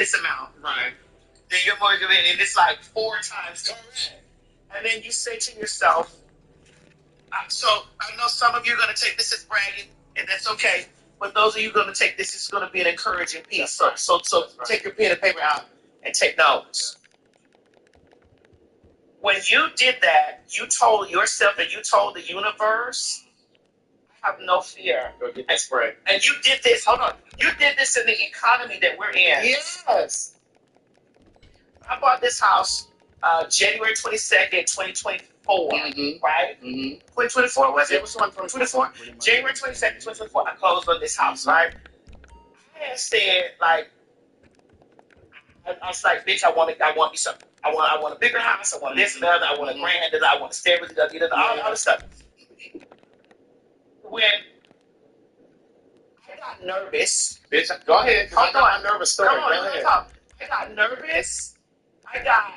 this amount. Right. Then your mortgage payment, and it's like 4 times. Correct. And then you say to yourself, so I know some of you are going to take this as bragging, and that's okay. But those of you going to take this is going to be an encouraging piece. So take your pen and paper out and take notes. When you did that, you told yourself and you told the universe, I have no fear. Go get that spray. And you did this, hold on, you did this in the economy that we're in. Yes. I bought this house January 22nd, 2024, right? 2024 was it? It was 2024? January 22nd, 2024, I closed on this house, right? I had said, like, I was like, bitch, I want me something. I want a bigger house. I want this and that. I want a grand. I want a stairwell. All this stuff. When I got nervous, bitch, go ahead. I got a nervous story. Come on, go ahead. I got nervous. I got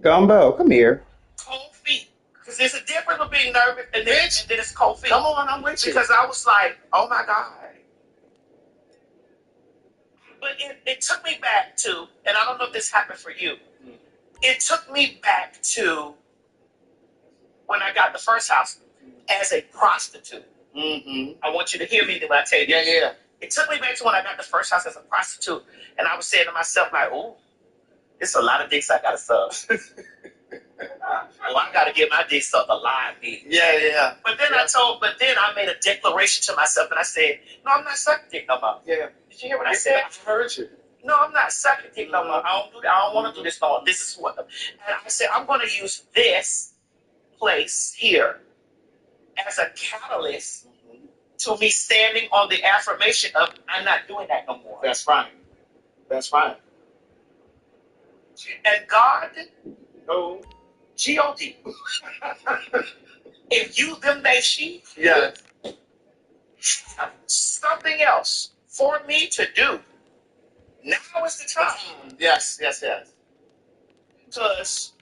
Gumbo, come here. Cold feet. Because there's a difference of being nervous and then it's cold feet. Come on, I'm with you. Because I was like, oh my God. But it took me back to, and I don't know if this happened for you, it took me back to when I got the first house as a prostitute. I want you to hear me when I tell you. Yeah. It took me back to when I got the first house as a prostitute, and I was saying to myself, like, ooh, it's a lot of dicks I got to suck. I got to get my dick sucked alive, bitch. Yeah. But then I made a declaration to myself, and I said, no, I'm not sucking dick no more. Yeah. Did you hear what I said? I heard you. No, I'm not sucking dick no more. I don't want to do this no more. This is what. And I said, I'm going to use this place here as a catalyst to me standing on the affirmation of I'm not doing that no more. That's right. And God, G-O-D. If you, them, they, she, something else for me to do, now is the time. Yes. Because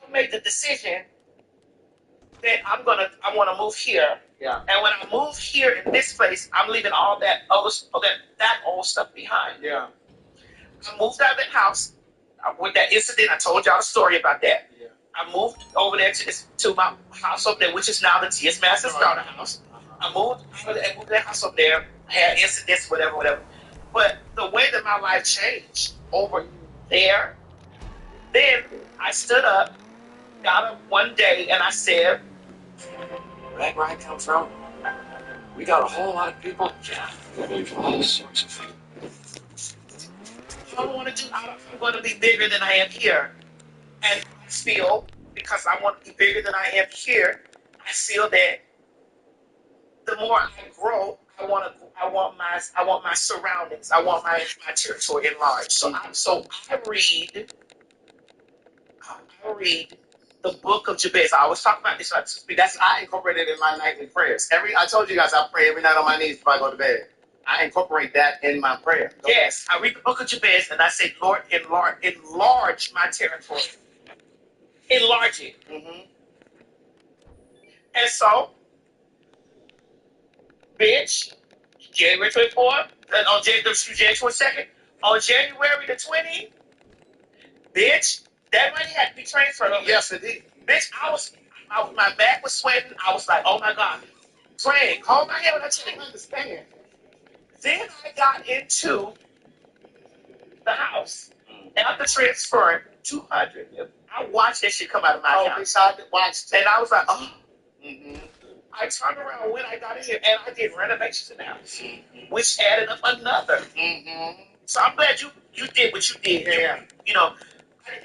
I made the decision that I want to move here. Yeah. And when I move here in this place, I'm leaving all that old stuff behind. Yeah. I moved out of the house with that incident. I told y'all a story about that. Yeah. I moved over there to my house up there, which is now the T.S. Master's daughter house. I moved that house up there, had incidents, whatever. But the way that my life changed over there, then I stood up, got up one day, and I said, back where I come from, we got a whole lot of people. Yeah, we do all sorts of things. I'm going to be bigger than I am here. And I feel, because I want to be bigger than I am here, I feel that the more I grow, I want my surroundings. I want my territory enlarged. So I read the book of Jabez. I always talk about this. I incorporate it in my nightly prayers. I told you guys I pray every night on my knees before I go to bed. I incorporate that in my prayer. Yes, I read the book of Jabez and I say, Lord, enlarge my territory. Enlarge it. And so, bitch, January 24th, on January 22nd, on January the 20th, bitch, that money had to be transferred over. Yes, it did. Bitch, my back was sweating. I was like, oh my God. Praying, hold my head when I didn't understand. Then I got into the house. After transferring 200, I watched that shit come out of my account. Decided to watch it. And I was like, oh. I turned around when I got in here and I did renovations in the house, which added up another. So I'm glad you did what you did. Yeah. You know,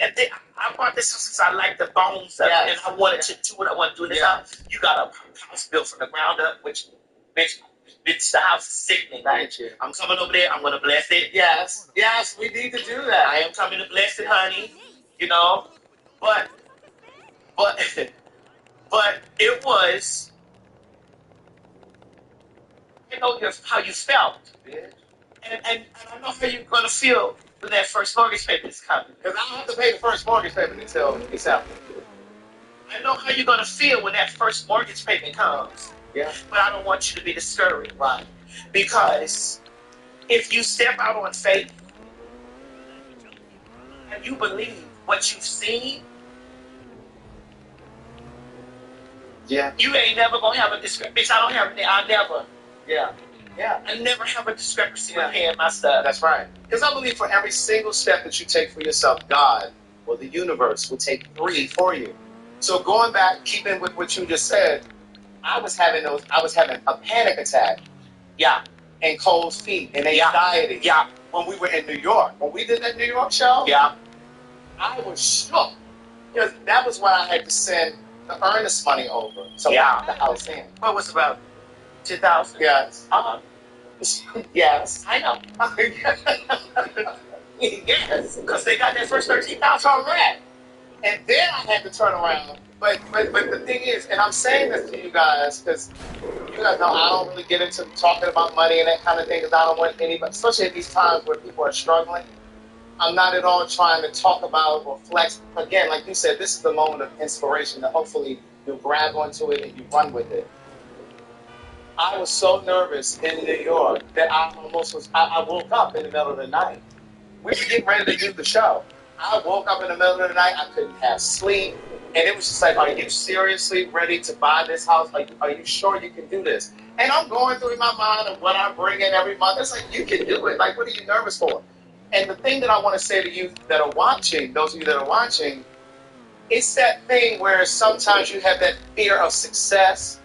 and then I bought this house because I like the bones of it, and I wanted to do what I want to do in this house. You got a house built from the ground up, which, bitch, the house is sickening. Thank you. I'm coming over there. I'm going to bless it. Yes, we need to do that. I am coming to bless it, honey. You know, but it was. I know how you felt, and I know how you're going to feel when that first mortgage payment is coming. Because I don't have to pay the first mortgage payment until December. I know how you're going to feel when that first mortgage payment comes. Yeah. But I don't want you to be discouraged. Right. Because If you step out on faith and you believe what you've seen, you ain't never gonna have a discrepancy. I don't have any. I never. I never have a discrepancy with paying my stuff. That's right. Because I believe for every single step that you take for yourself, God or the universe will take 3 for you. So going back, keeping with what you just said, I was having a panic attack. Yeah. And cold feet and anxiety. Yeah. When we were in New York. When we did that New York show, Yeah. I was shook. Because that was when I had to send the earnest money over to lock the house in. What was it, about 2,000? Yes. Yes. I know. Yes, because they got that first 13,000 Correct. And then I had to turn around. But the thing is, and I'm saying this to you guys because you guys know I don't really get into talking about money and that kind of thing because I don't want anybody, especially at these times where people are struggling. I'm not at all trying to talk about or flex. Again, like you said, this is the moment of inspiration that hopefully you'll grab onto it and you run with it. I was so nervous in New York that I woke up in the middle of the night. We were getting ready to do the show. I woke up in the middle of the night. I couldn't have sleep. And it was just like, are you seriously ready to buy this house? Are you sure you can do this? And I'm going through in my mind of what I bring in every month. It's like, you can do it. Like, what are you nervous for? And the thing that I want to say to you that are watching, those of you that are watching, it's that thing where sometimes you have that fear of success.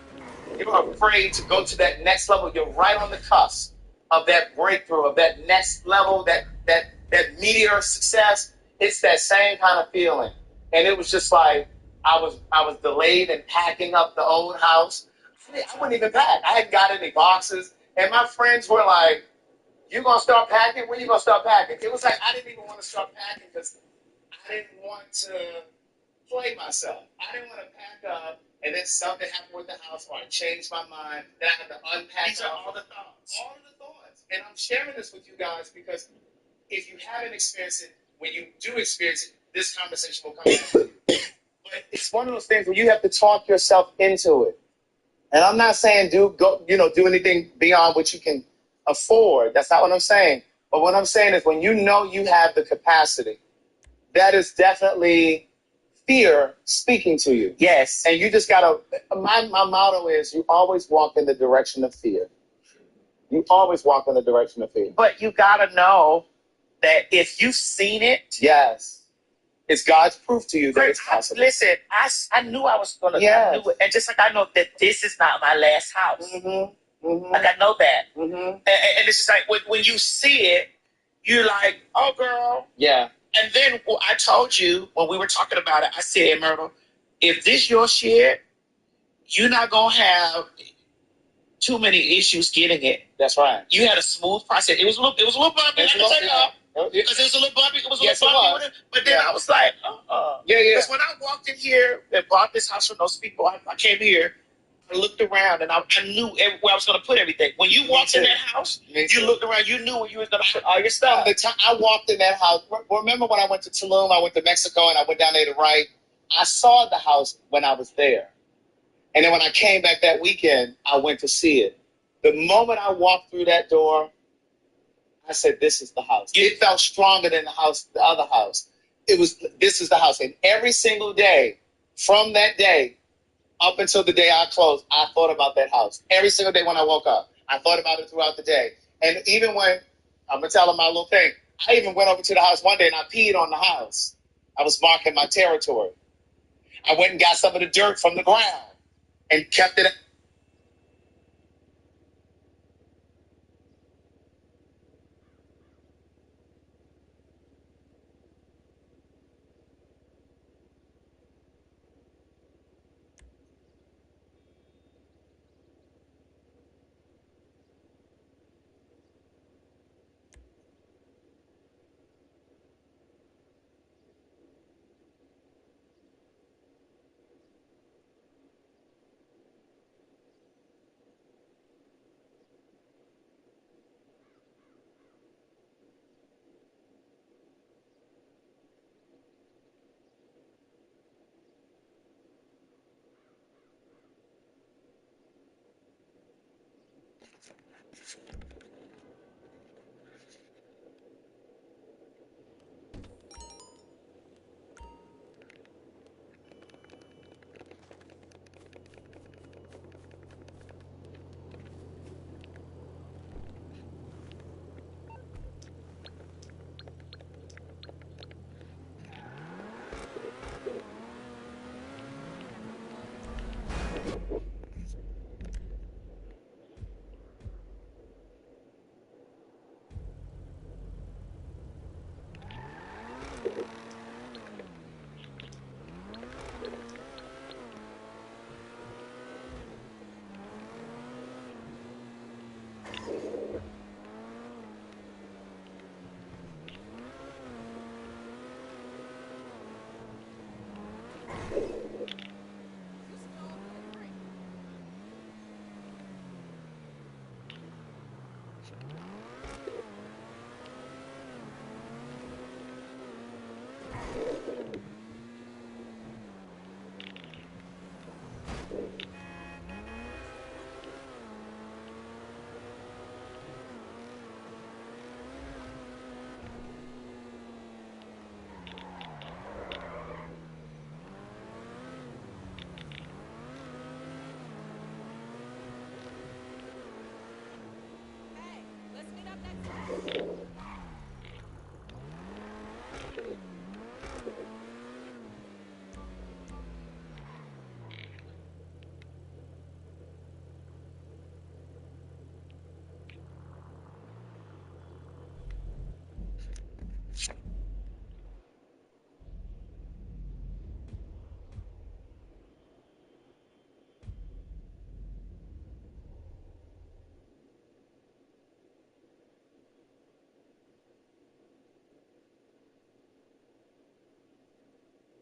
You're afraid to go to that next level. You're right on the cusp of that breakthrough, of that next level, that meteor success. It's that same kind of feeling. And it was just like I was delayed in packing up the old house. I wouldn't even pack. I hadn't got any boxes. And my friends were like, you gonna start packing? When you gonna start packing? It was like I didn't even want to start packing because I didn't want to play myself. I didn't want to pack up and then something happened with the house or I changed my mind. Then I had to unpack. These are all the thoughts. All of the thoughts. And I'm sharing this with you guys because if you haven't experienced it, when you do experience it, this conversation will come back to you. But it's one of those things where you have to talk yourself into it. And I'm not saying do anything beyond what you can afford. That's not what I'm saying. But what I'm saying is when you know you have the capacity, that is definitely fear speaking to you. Yes. And you just gotta, my motto is you always walk in the direction of fear. You always walk in the direction of fear. But you gotta know that if you've seen it. Yes. It's God's proof to you that it's possible. Listen, I knew I was gonna do it. And just like I know that this is not my last house. Mm-hmm. Mm-hmm. Like I know that. Mm-hmm. And it's just like when you see it, you're like, oh girl. Yeah. And then I told you when we were talking about it, I said, Myrtle, if this your shit, you're not gonna have too many issues getting it. That's right. You had a smooth process. It was a little bumpy. Because it was a little bumpy. It was a little bumpy. But then I was like, Yeah. Because when I walked in here and bought this house from those people, I came here, I looked around, and I knew where I was going to put everything. When you walked in that house, you looked around, you knew where you was going to put all your stuff. The time I walked in that house, remember when I went to Tulum, I went to Mexico, and I went down there to write? I saw the house when I was there. And then when I came back that weekend, I went to see it. The moment I walked through that door, I said, this is the house. It felt stronger than the other house. This is the house. And every single day, from that day, up until the day I closed, I thought about that house. Every single day when I woke up, I thought about it throughout the day. And even when, I'm going to tell them my little thing, I even went over to the house one day and I peed on the house. I was marking my territory. I went and got some of the dirt from the ground and kept it.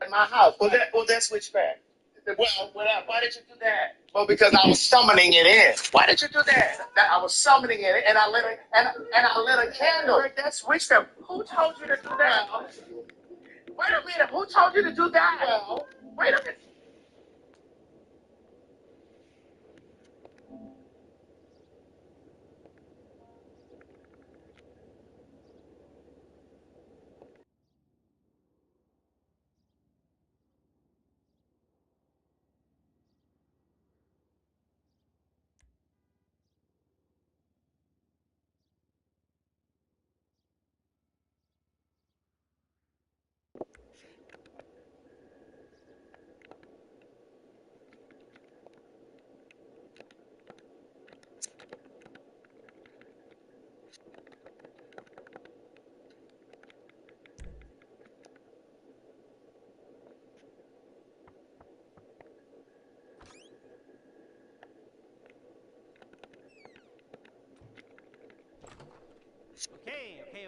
in my house. Well, that's witchcraft. Well, why did you do that? Well, because I was summoning it in. Why did you do that? I was summoning it, and I lit it, and I lit a candle. That's witchcraft. Who told you to do that? Wait a minute. Who told you to do that? Well, Wait a minute.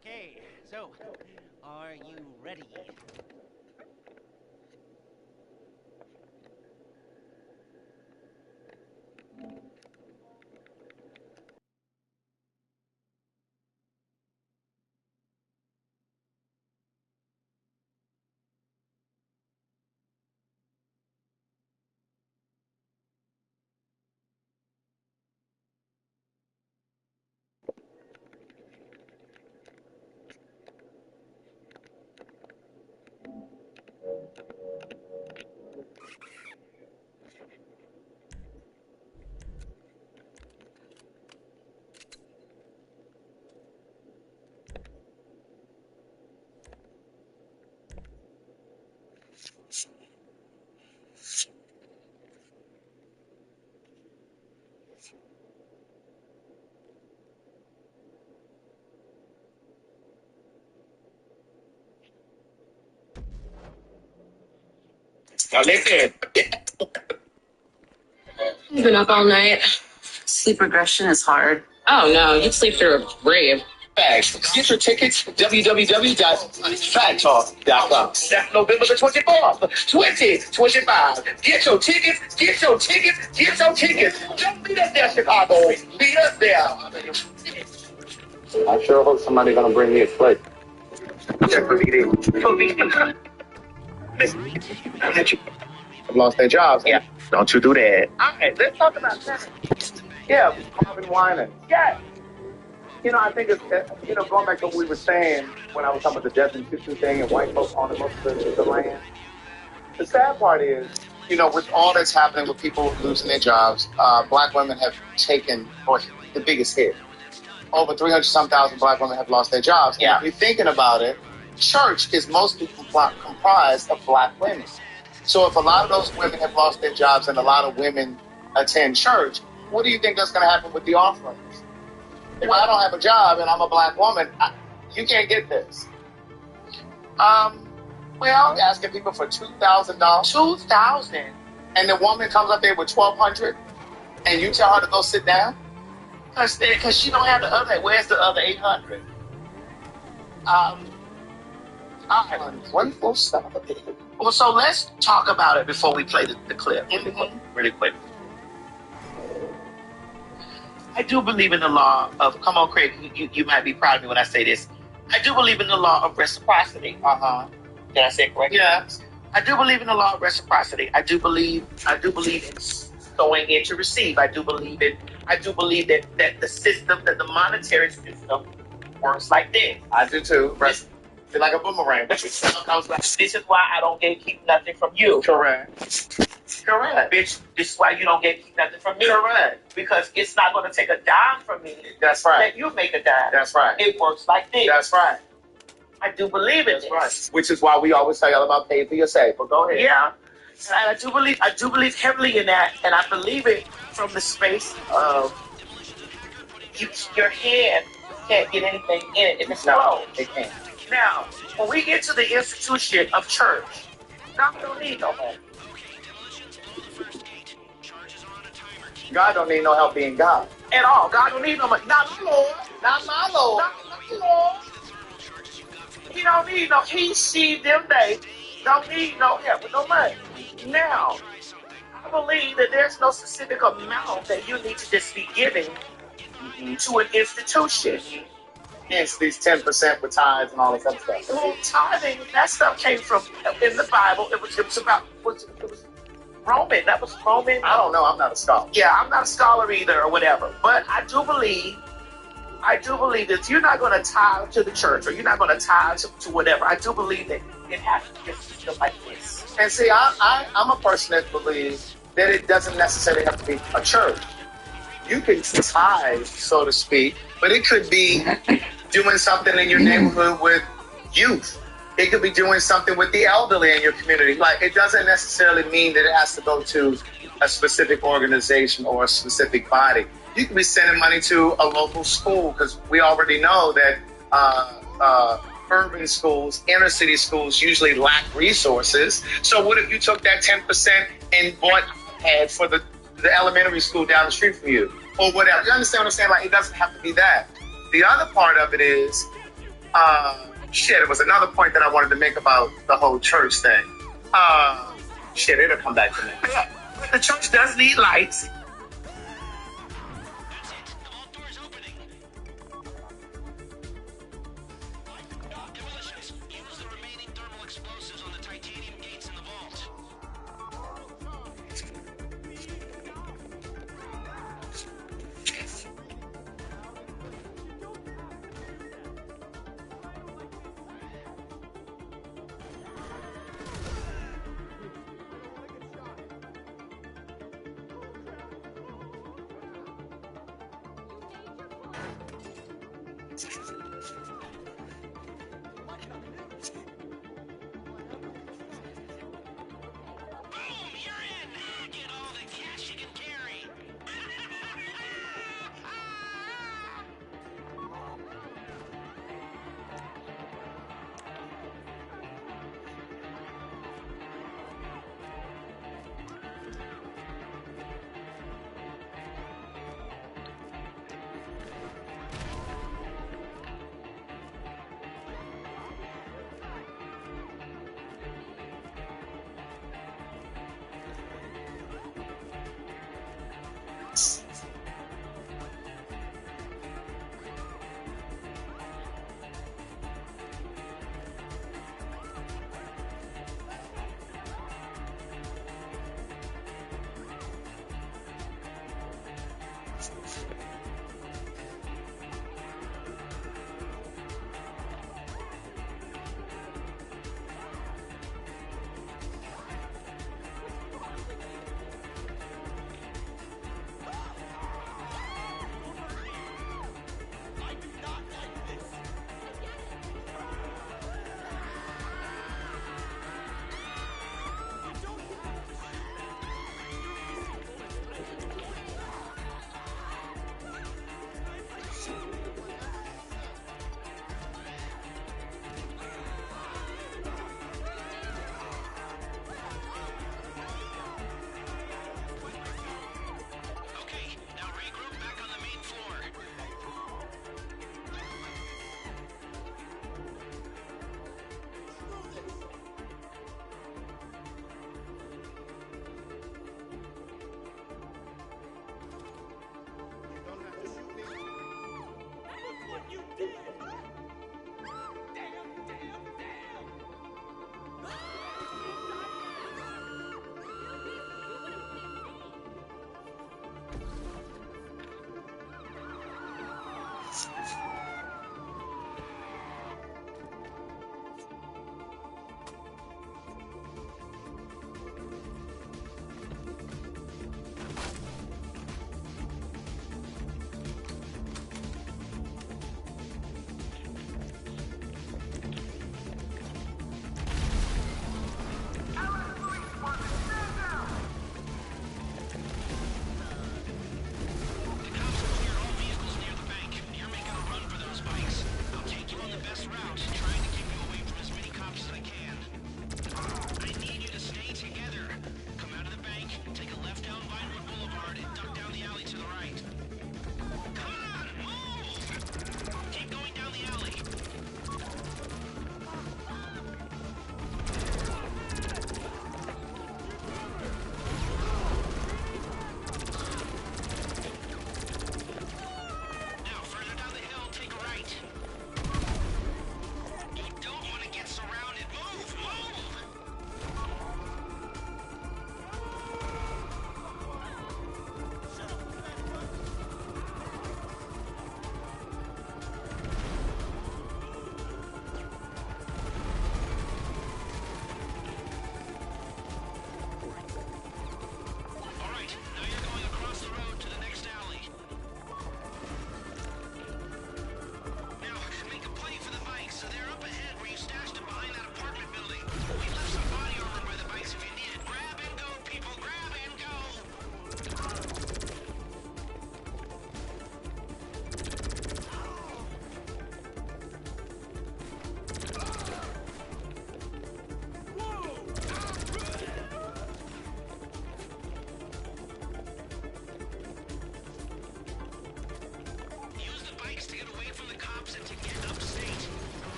Okay. So, are you ready? Now listen. You've been up all night. Sleep regression is hard. Oh no, you'd sleep through a rave. Facts. Get your tickets at www.fattalk.com. That's November the 24th, 2025. Get your tickets. Don't meet us there, Chicago. Meet us there. I sure hope somebody's gonna bring me a plate. Check for meeting. I've lost their jobs. Yeah. Don't you do that. All right, let's talk about that. Yeah, Marvin whining. Yeah. I think it's, going back to what we were saying when I was talking about the death and tissue thing and white folks owning most of the land. The sad part is, with all that's happening with people losing their jobs, black women have taken the biggest hit. Over 300-some thousand black women have lost their jobs. Yeah. And if you're thinking about it, church is mostly comprised of black women. So if a lot of those women have lost their jobs and a lot of women attend church, what do you think that's going to happen with the offerings? If I don't have a job and I'm a black woman, you can't get this. Well, asking people for $2,000. $2,000. And the woman comes up there with $1,200 and you tell her to go sit down? Because she don't have the other. Where's the other 800? Wonderful stuff. Well, so let's talk about it before we play the clip. Really quick. I do believe in the law of, come on, Craig, you might be proud of me when I say this. I do believe in the law of reciprocity. Did I say it correctly? Yes. I do believe in the law of reciprocity. I do believe in sowing in to receive. I do believe that the system, that the monetary system works like this. I do too. It's like a boomerang. This is why I don't keep nothing from you. Correct. Bitch, this is why you don't keep nothing from me. Correct. Because it's not going to take a dime from me. That's right. That you make a dime. That's right. It works like this. That's right. I do believe in That's this. right. Which is why we always tell y'all about pay for yourself. But go ahead. Yeah. And I do believe heavily in that, and I believe it from the space of your head can't get anything in it if it's low. It can't. Now, when we get to the institution of church, God don't need no help. God don't need no help being God. At all. God don't need no money. Not my Lord. Not my Lord. Not my Lord. He don't need no. He see them day. Don't need no help with no money. Now, I believe that there's no specific amount that you need to just be giving to an institution. Hence these 10% with tithes and all this other stuff. Well, tithing, that stuff came from in the Bible. It was about it was Roman. That was Roman. I don't know. I'm not a scholar. Yeah, I'm not a scholar either or whatever. But I do believe that you're not going to tithe to the church or you're not going to tithe to whatever. I do believe that it has to be a system like this. And see, I'm a person that believes that it doesn't necessarily have to be a church. You can tithe, so to speak, but it could be doing something in your neighborhood with youth. It could be doing something with the elderly in your community. Like, it doesn't necessarily mean that it has to go to a specific organization or a specific body. You could be sending money to a local school, because we already know that urban schools, inner city schools usually lack resources. So what if you took that 10% and bought iPad for the elementary school down the street from you, or whatever? You understand what I'm saying? Like, it doesn't have to be that. The other part of it is, it was another point that I wanted to make about the whole church thing. It'll come back to me. Yeah, but the church does need lights.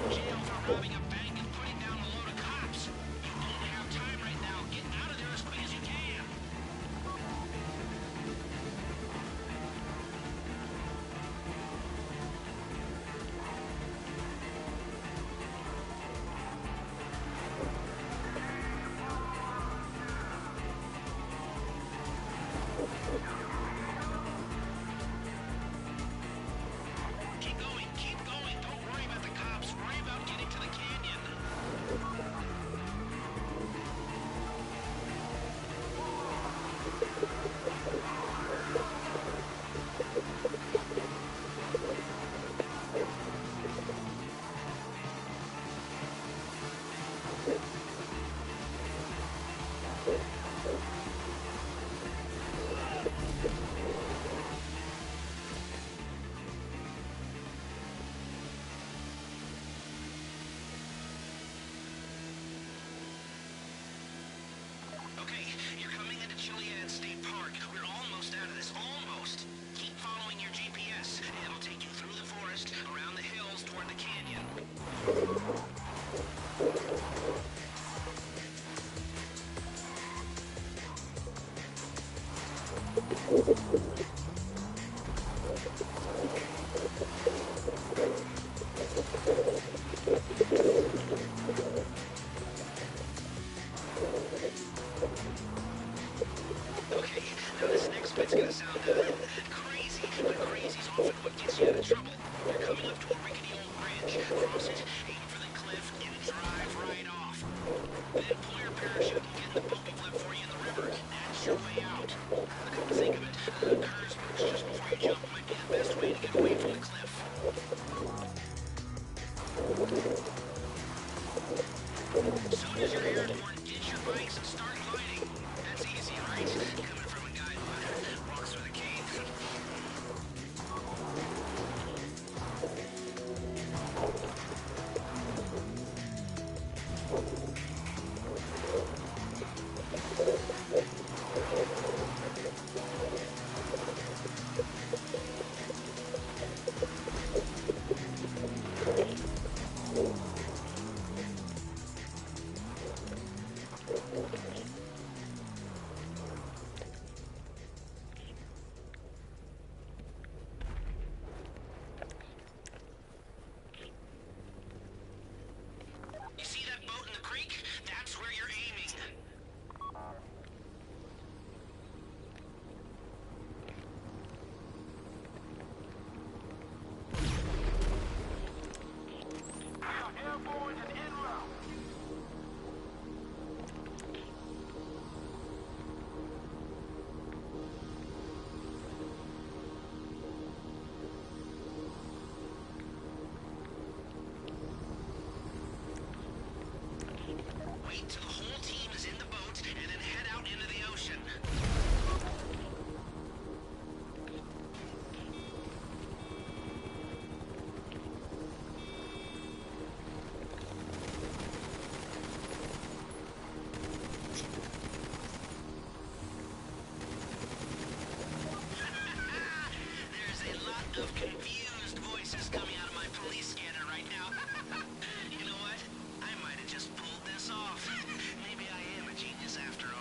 Jail for robbing a bank and putting down a load of cops. You don't have time right now. Get out of there as quick as you can. Keep going, keep going. Don't worry about the cops. Worry about getting to the canyon. Okay, you're coming into Chiliad State Park. We're almost out of this. Almost. Keep following your GPS. It'll take you through the forest, around the hills, toward the canyon. Okay, now this next bit's gonna sound crazy, but crazy's often what gets you into trouble. You're coming up to a rickety old bridge. Cross it, aim for the cliff, and drive right off. Then pull your parachute and get in the boat we've left for you in the river. That's your way out. Come to think of it, Kerr's works just before you jump might be the best way to get away from the cliff. Soon as you're airborne, ditch your bikes and start gliding. That's easy, right? Coming from a guy who walks with a cane. You see that boat in the creek? That's where you're aiming. Airborne and en route. Wait till the whole team is in the boat and then head out into the ocean. There's a lot of confused voices coming out of my police scanner right now. You know what? I might have just pulled this off. Maybe I am a genius after all.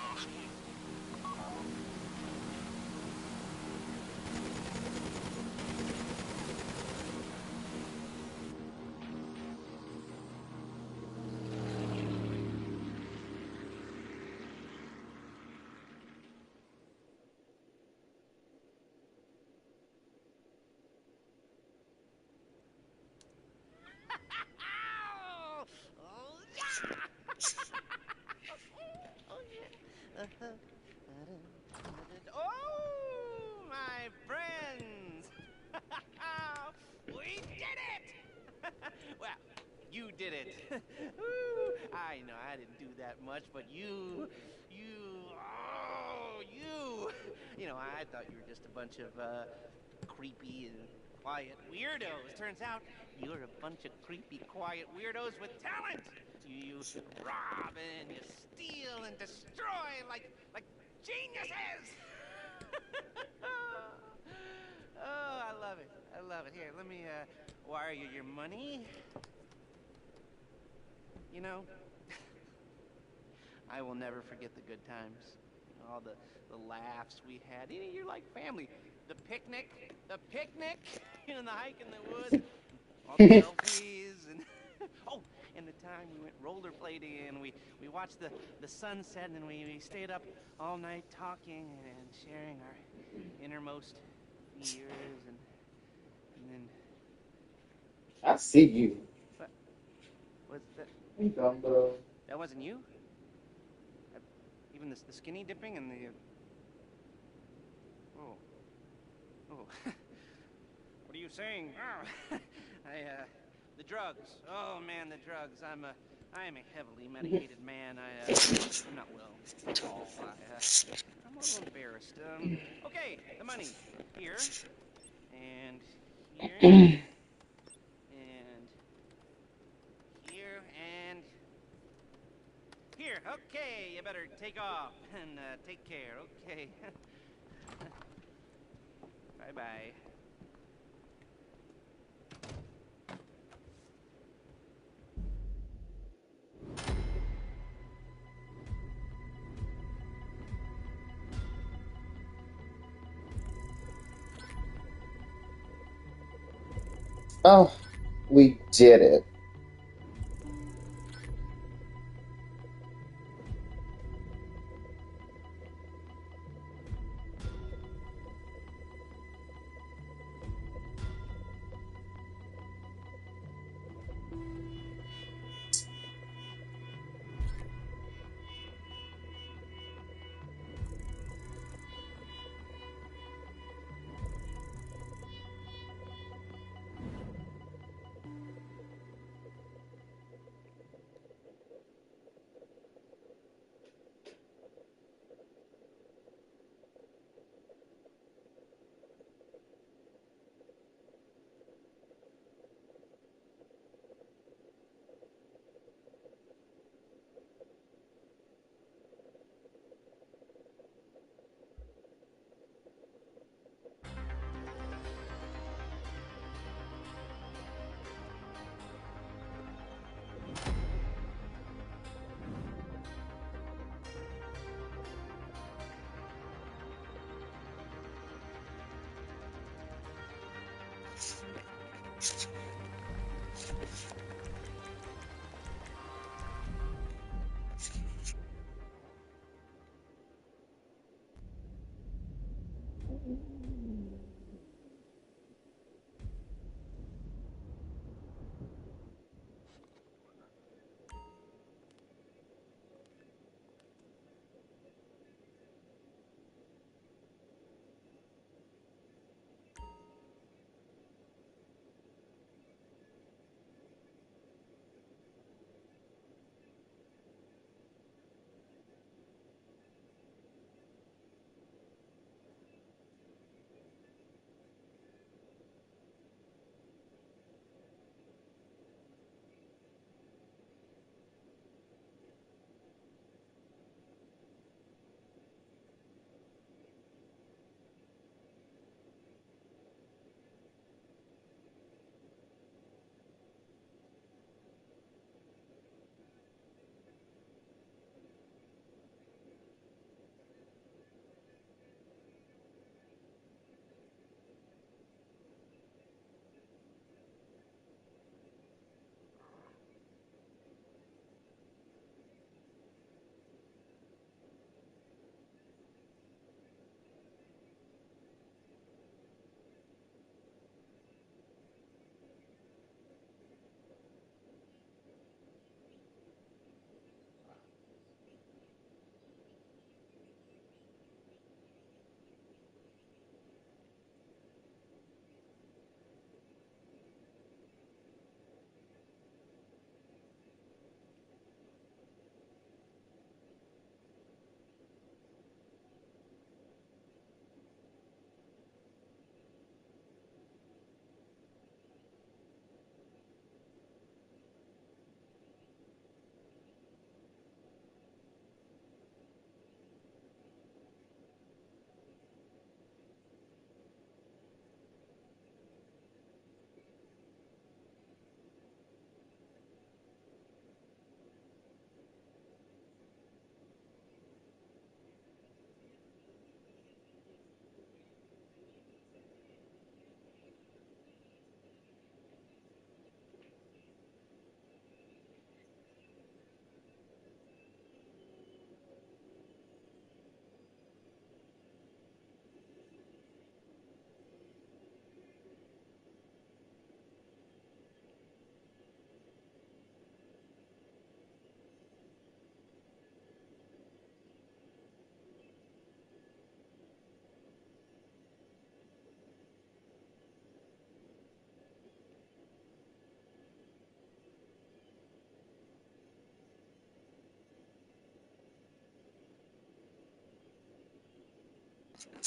Ow! Oh, yeah! Oh, yeah. Oh, my friends! We did it! Well, you did it. Woo. I know I didn't do that much, but you. You know, I thought you were just a bunch of creepy and quiet weirdos. Turns out you're a bunch of creepy, quiet weirdos with talent. You rob and you steal and destroy like geniuses. Oh, I love it. I love it. Here, let me wire you your money. You know, I will never forget the good times. All the laughs we had. You're like family. The picnic, and the hike in the woods, all the selfies, and oh, and the time we went rollerblading, and we watched the sunset, and we stayed up all night talking and sharing our innermost fears, and then I see you. what was that? Hey, Dumbo. That wasn't you? Uh, Even the skinny dipping and the oh oh. What are you saying? Oh, the drugs. Oh man, the drugs. I am a heavily medicated man. I'm not well at all. I'm a little embarrassed. Okay, the money here and here and here and here. Okay, you better take off and take care. Okay. Bye bye. Oh, we did it.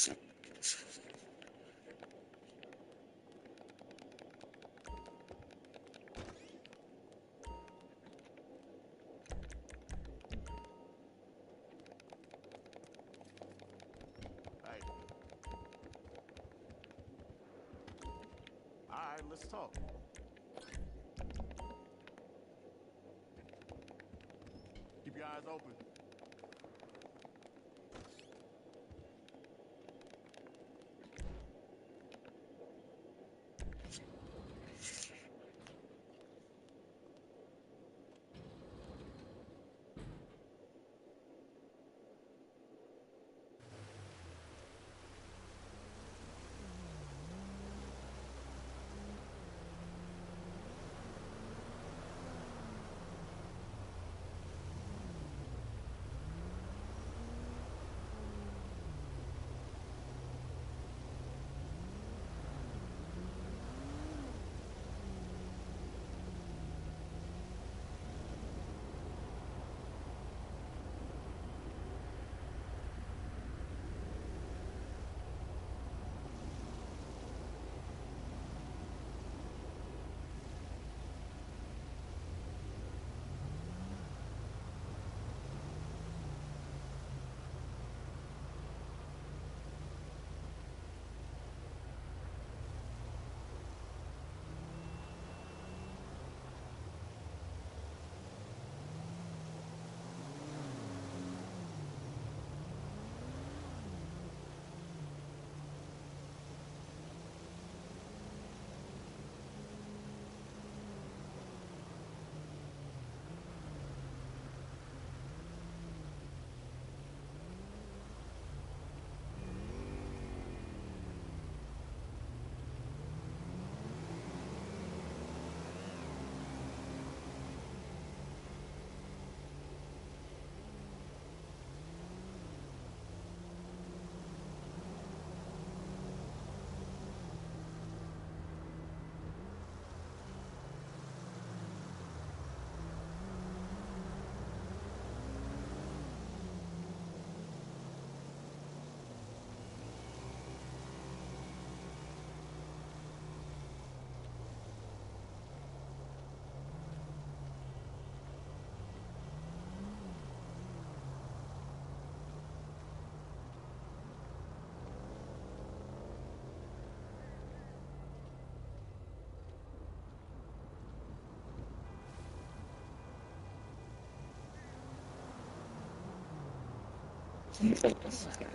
Hey. All right, let's talk. Keep your eyes open.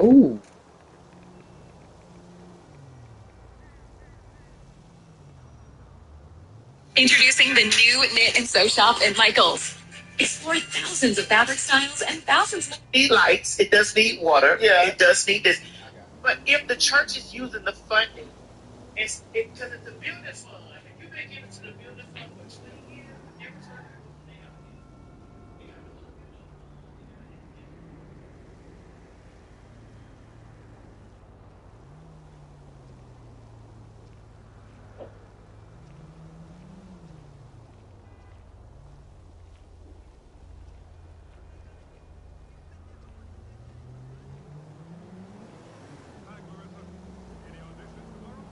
Ooh. Introducing the new Knit and Sew Shop at Michael's. Explore thousands of fabric styles and thousands more. Need lights. It does need water. Yeah. It does need this. But if the church is using the funding, because it's a building fund. If you make it into the building fund for 20 years, every church is doing they have to get. They got to look it up. Hi, Clarissa. Any auditions tomorrow?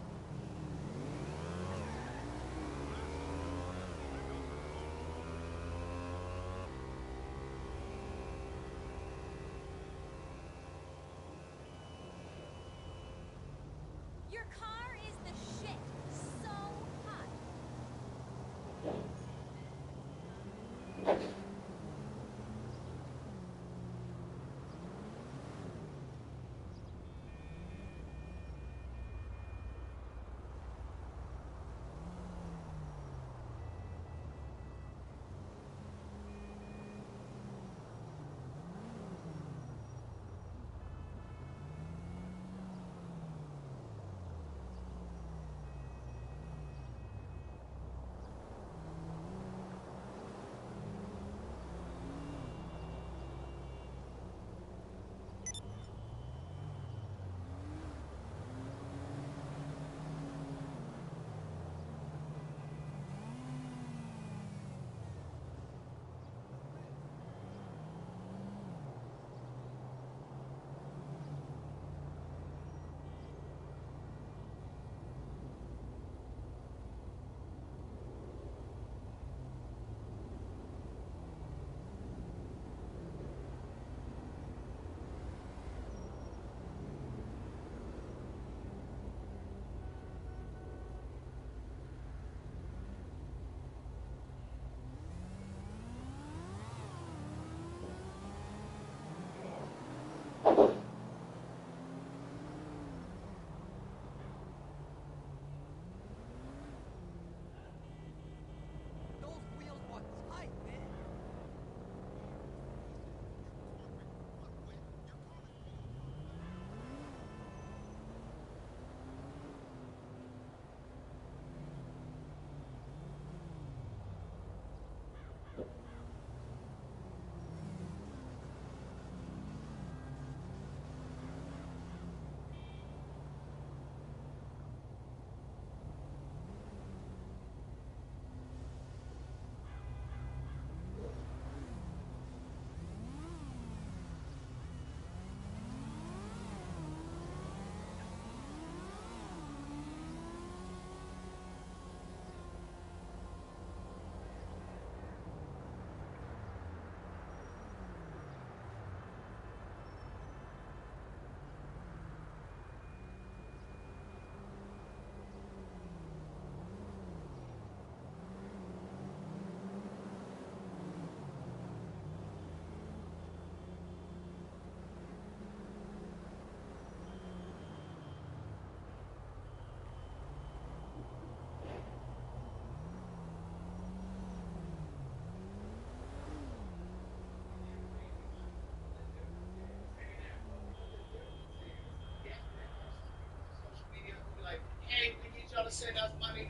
say enough money,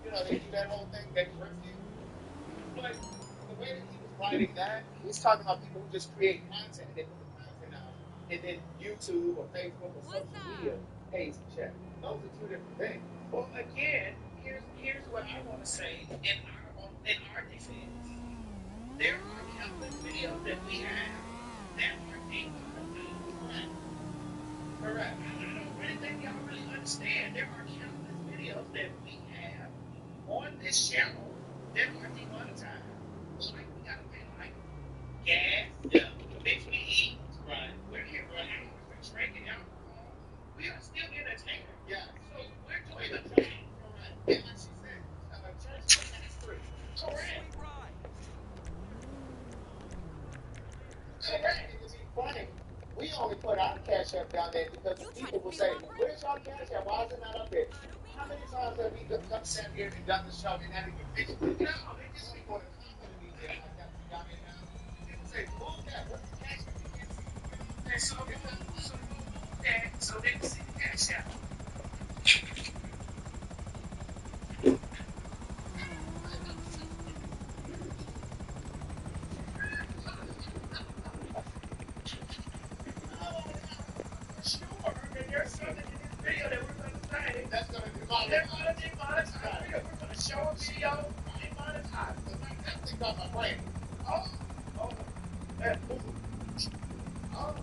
you know, they do that whole thing, that thrifting. But the way that he was writing that, he's talking about people who just create content and they put the content out, and then YouTube or Facebook or social media pays the check. Those are two different things. Well, again, here's what I want to say in our defense. There are countless videos that we have that are being monetized. Correct. I don't really think y'all really understand. There are countless videos that we have on this channel that are demonetized. Like we gotta pay like gas, yeah, things we eat. Right. We're here for hours. We're drinking alcohol. We are still entertainers. Yeah. So we're doing the job. Correct. And like she said, church is tax free. Correct. Correct. It would be funny. We only put our cash app down there because the people will say, "Where's your cash app? Why is it not up there?" How many times have we come sat here and done the show and not even mentioned it? No, they just be going to comment me there. I got you down there now. People say, "Move that. What's the cash app? You can't see it." And so move that so they can see the cash out. Sure, and there's something in this video that we're gonna say That's going to be they're gonna demonetize it. We're gonna show a video demonetize. That's the thing about my brain. Oh, oh, that move. Oh.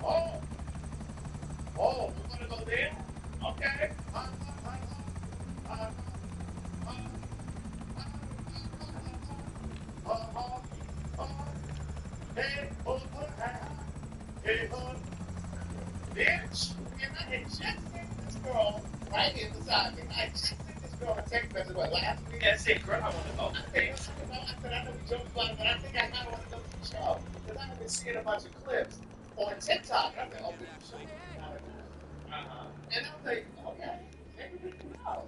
Oh, oh, we're gonna go there. Okay. Bitch, and I had just sent this girl right here beside me. I just sent this girl a text message last week. And I said, girl, I wanna go. I said, I know we joked about it, but I think I kind of want to go to the show. Because I have been seeing a bunch of clips on TikTok. I said, oh, we can show you. And I was like, okay, maybe we can go.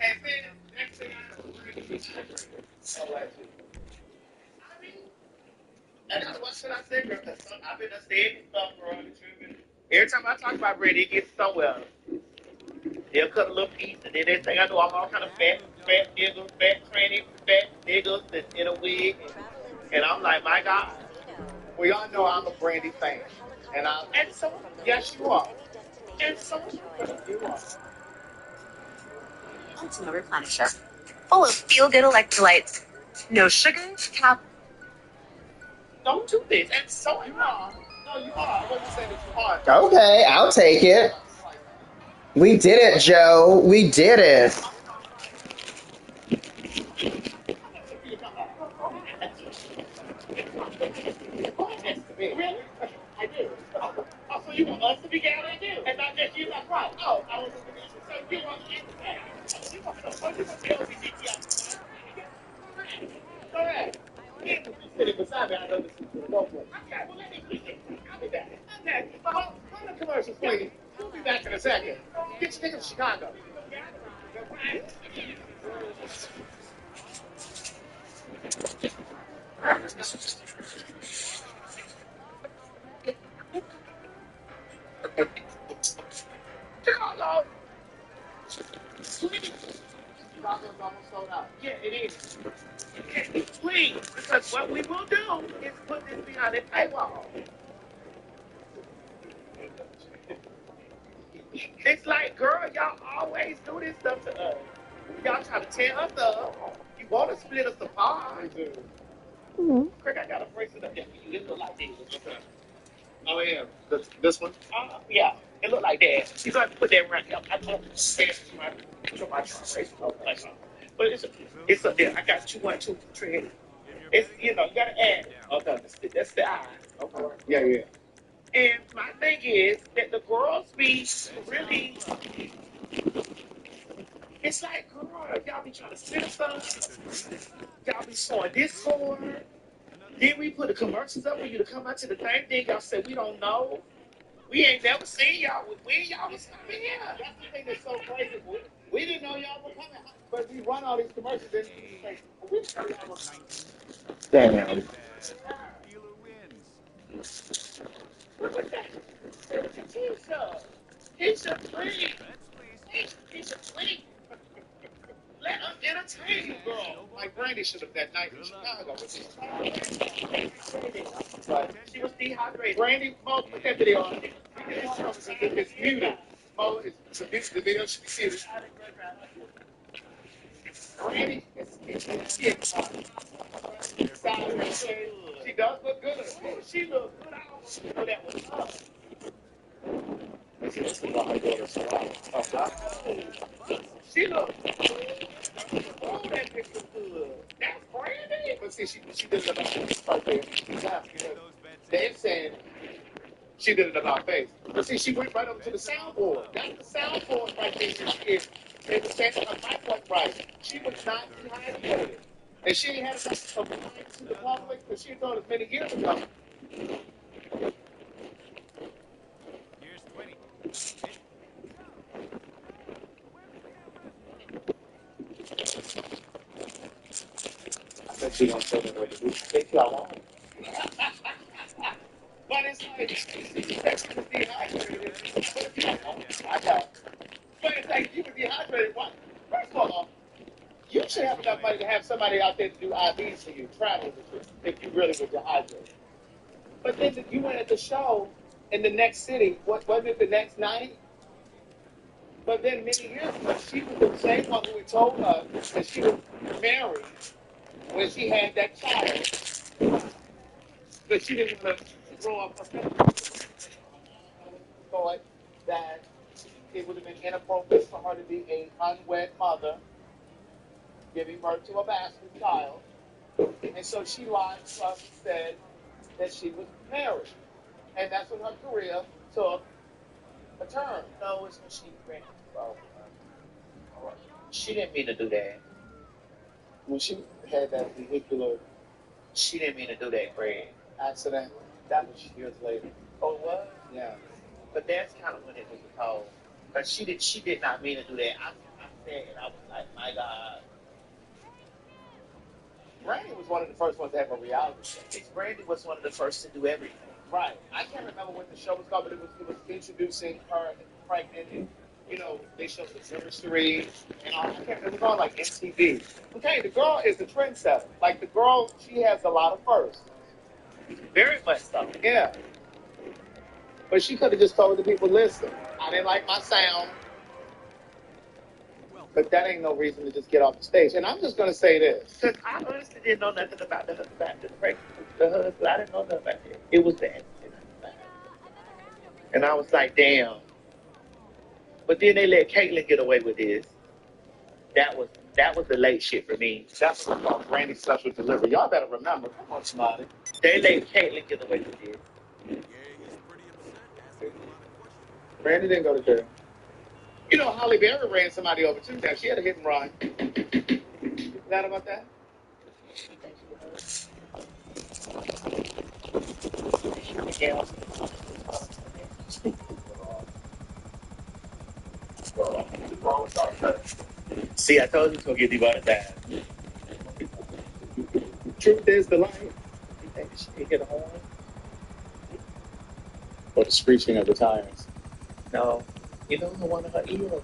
And then next thing I know, we're going to be so like, I mean, And that's what should I say, girl? Because I've been saying stuff for all the children. Every time I talk about Brady, it gets somewhere. They'll cut a little piece, and then they think I know I'm all kind of fat niggas, fat tranny, fat niggas that's in a wig. And I'm like, my God. well, y'all know I'm a Brandy fan. And so, yes, you are. and so, You are. Ultimate replenisher. Full of feel-good electrolytes. No sugar, don't do this. And so You are. No, you are. I wasn't saying that you are. Okay, I'll take it. We did it, Joe. We did it. Really? I do. Oh, so you want us to be gay? I do. And not just you, that's right. Oh, I was just going to say, you want to you want to LGBTQI. Correct. Yeah, but you sitting beside me, I know this is going to go for it. Okay, well, let me please. I'll be back. Okay, but hold the commercials, please. We'll be back in a second. Get your tickets to Chicago. Chicago. Chicago's almost sold out. Yeah, it is. Please, because what we will do is put this behind a paywall. It's like, girl, y'all always do this stuff to us. Y'all try to tear us up. You want to split us apart. Craig, I got a bracelet up there for you. It look like this. Oh, yeah. This one? Yeah, it look like that. You got to put that right here. I love to stand to my bracelet. But it's up there. I got 212 trade. It's, you know, you got to add. Okay, that's the eye. Okay. Yeah. And my thing is that the girls be really, it's like, girl, y'all be trying to send stuff. Y'all be showing this sword. Then we put the commercials up for you to come out to the thing. Then y'all say, we don't know. We ain't never seen y'all. When y'all was coming here. That's the thing that's so crazy. We didn't know y'all were coming. But we run all these commercials, then we say, we tell y'all That's what- 19. Damn. Dealer wins. Look at that. Keisha. Keisha, please. Bets, please. Keisha, please. Let us entertain you, girl. No more like Brandy should have that night in Good luck. Chicago. Was she She was dehydrated. Brandy, Mo, put that video on. It's muted. Mo, the video should be muted. Brandy, she does look good. Oh, she looked good. I almost knew that was her. She looked good. Oh, that bitch was good. That's Brandy. But see, she did it about face right there. Get those bets in. They're saying she did it about face. But see, she went right over to the soundboard. That's the soundboard right there. They were saying her mic wasn't right. She was not dehydrated. And she had a line to the public because she thought it many years ago. Here's 20. I bet she don't say that way. We take y'all on. But it's like, she was dehydrated. I know. But it's like, you were dehydrated. What? First of all, you should have enough money to have somebody out there to do IVs for you, travel with you, if you really were dehydrated. But then you went at the show in the next city. What wasn't it the next night? But then many years ago, she was the same one who had told us that she was married when she had that child. But she didn't want to grow up her family. Thought that it would have been inappropriate for her to be an unwed mother giving birth to a bastard child. And so she lied to us and said that she was married. And that's when her career took a turn. No, it's when she ran. Oh, she didn't mean to do that. When she had that vehicular She didn't mean to do that, Craig. accident, that was years later. Oh, what? Yeah. But that's kind of when it was told. But she did not mean to do that. I said, and I was like, my God. Brandy was one of the first ones to have a reality show. Brandy was one of the first to do everything. Right. I can't remember what the show was called, but it was introducing her pregnant, and they showed the chemistry and all. I can't remember. It was on like MTV. Okay, the girl is the trendsetter. Like the girl, she has a lot of firsts. Very much so. Yeah. But she could have just told the people, listen, I didn't like my sound. But that ain't no reason to just get off the stage. And I'm just going to say this. Because I honestly didn't know nothing about the husband. The husband, I didn't know nothing about it. It was the accident. And I was like, damn. But then they let Caitlyn get away with this. That was the late shit for me. That's what I call Brandy's special delivery. Y'all better remember. Come on, somebody. They let Caitlyn get away with this. Yeah, he's pretty upset, asking a lot of questions. Brandy didn't go to jail. Holly Berry ran somebody over too. Now she had a hit and run. You forgot about that? Yeah. See, I told you it's gonna get demonetized. Truth is the light. You think she hit a horn? Or the screeching of the tires. No. You know, one of her ears.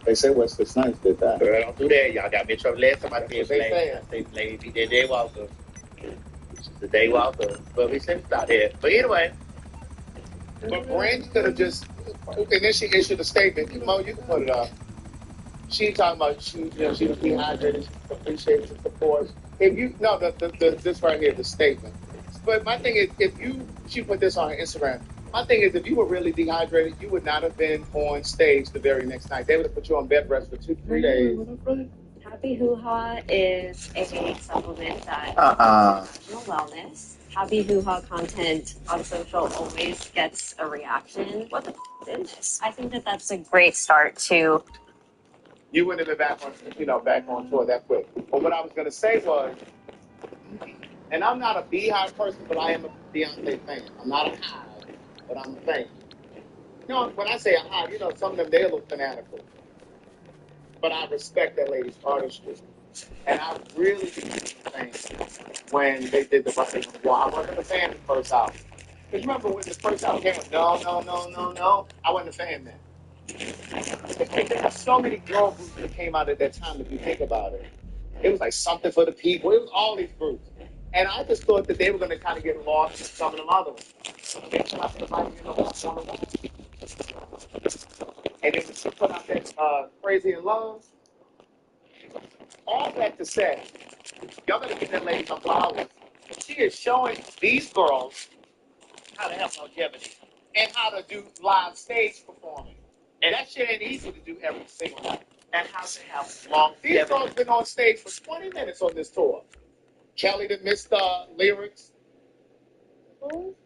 They say Wesley Snipes did that. Girl, don't do that. Y'all got me in trouble. Last time I said They Blade. say I say Blade be the day walker. She's the day walker. But we said it's not there. But anyway. But Brandy could have just, and then she issued a statement. Mo, you can put it up. She talking about she was dehydrated. She appreciated the support. This right here, the statement. But my thing is, she put this on her Instagram. My thing is, if you were really dehydrated, you would not have been on stage the very next night. They would have put you on bed rest for 2-3 days. Happy Hoo Ha is a supplement that emotional wellness. Happy Hoo Ha content on social always gets a reaction. What the is this? I think that that's a great start to. You wouldn't have been back on tour that quick. But what I was going to say was, and I'm not a Beehive person, but I am a Beyonce fan. I'm not a Hive, but I'm a fan. When I say a Hive, some of them, they look fanatical. but I respect that lady's artistry. And I really became a fan when they did the Russian War. I wasn't a fan of the first album. Because remember when the first album came out, no, I wasn't a fan then. There were so many girl groups that came out at that time, if you think about it. It was like Something for the People. It was all these groups. And I just thought that they were going to kind of get lost in some of them other ones. And then she put out that Crazy in Love. All that to say, y'all better get that lady some flowers. She is showing these girls how to have longevity and how to do live stage performing. And that shit ain't easy to do every single night. And how to have longevity. These girls been on stage for 20 minutes on this tour. Kelly that missed lyrics.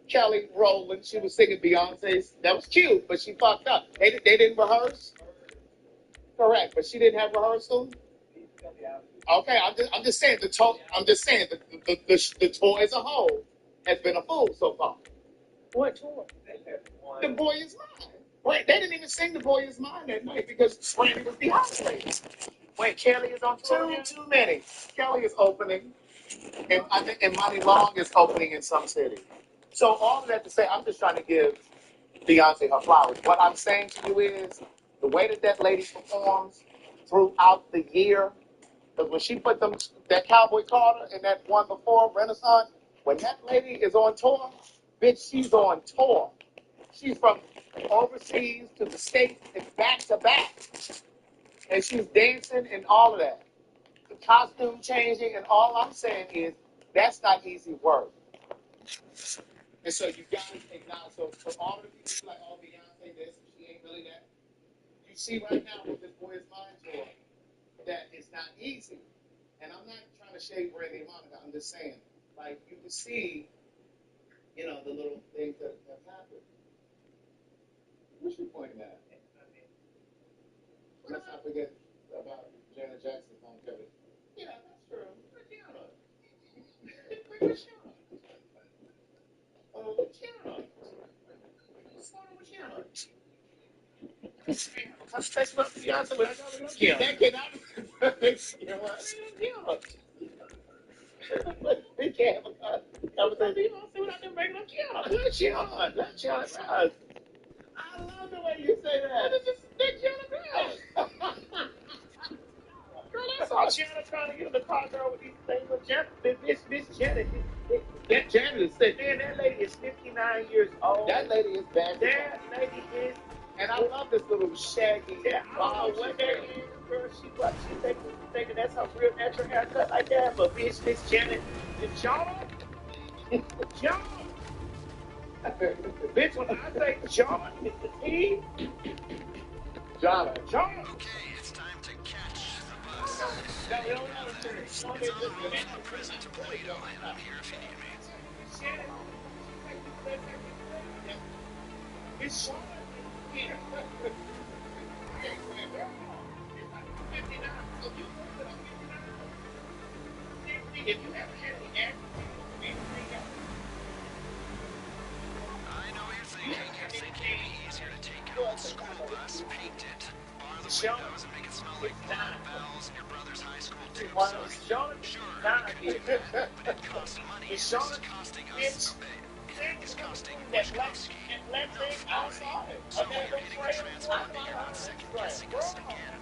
Kelly Rowland, she was singing Beyonce's. That was cute, but she fucked up. They didn't rehearse. Correct, but she didn't have rehearsal. Okay, I'm just saying the tour. I'm just saying the tour as a whole has been a fool so far. What tour? The Boy Is Mine. Wait, they didn't even sing The Boy Is Mine that night because Brandy was dehydrated. Wait, Kelly is on tour. Too many. Kelly is opening, and I think and Money Long is opening in some city. So all of that to say, I'm just trying to give Beyonce her flowers. What I'm saying to you is the way that lady performs throughout the year. Because when she put that Cowboy Carter and that one before, Renaissance, when that lady is on tour, bitch, she's on tour. She's from overseas to the States and back to back. And she's dancing and all of that. The costume changing, and all I'm saying is that's not easy work. And so you got to acknowledge, so for all of the people like, oh, Beyonce this, she ain't really that. You see right now with this Boy Is Mine tour, that it's not easy. And I'm not trying to shade Brandy and Monica. I'm just saying, like, you can see, the little things that have happened. What you pointing at? Let's not forget about Janet Jackson's longevity. Yeah, that's true. Tiana. Where's Tiana? Oh, Tiana. What's going on with Tiana? Conversation about Beyonce, but I don't know Tiana. That cannot be. Tiana. We can't have a conversation. You don't see what I've been bringing up Tiana. Let Tiana. Let Tiana rise. I love the way you say that. What is this? Let Tiana rise. Girl, I saw Janet trying to get in the car, girl, with these things. But Miss Janet, that Janet is sick. Man, that lady is 59 years old. That lady is bad. That lady is. And I love this little shaggy. Yeah, I don't know what that is, girl. She thinking that's her real natural haircut like that. But Miss Janet, is John? John. Bitch, when I say John, it's the T. John. Okay, it's time to catch the bus. I'm President Plato, and I'm here if you need me. It's Sean. Here. If you ever had the air, I know you're thinking it'd be easier to take out the school bus, paint it, bar the windows, and make it smell like blood bells in your brother's high school too. Sure, but it costs money. It's costing us. It's costing Wachowski. So when you're hitting the transponder, you're not second guessing us again.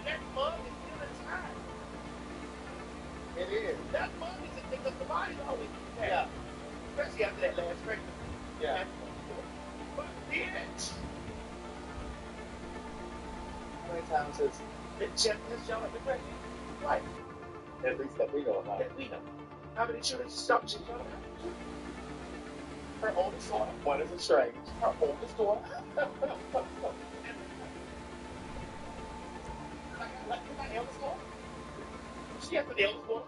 that mug is still inside. It is. That mug is because the body's always there. Yeah. Especially after that last pregnancy. Yeah. But bitch. How many times has This John been pregnant? Right. at least that we know about? That we know. How many children stopped she got? Her oldest daughter. One is a strange. Her oldest daughter. Like my eldest daughter. She has an eldest daughter.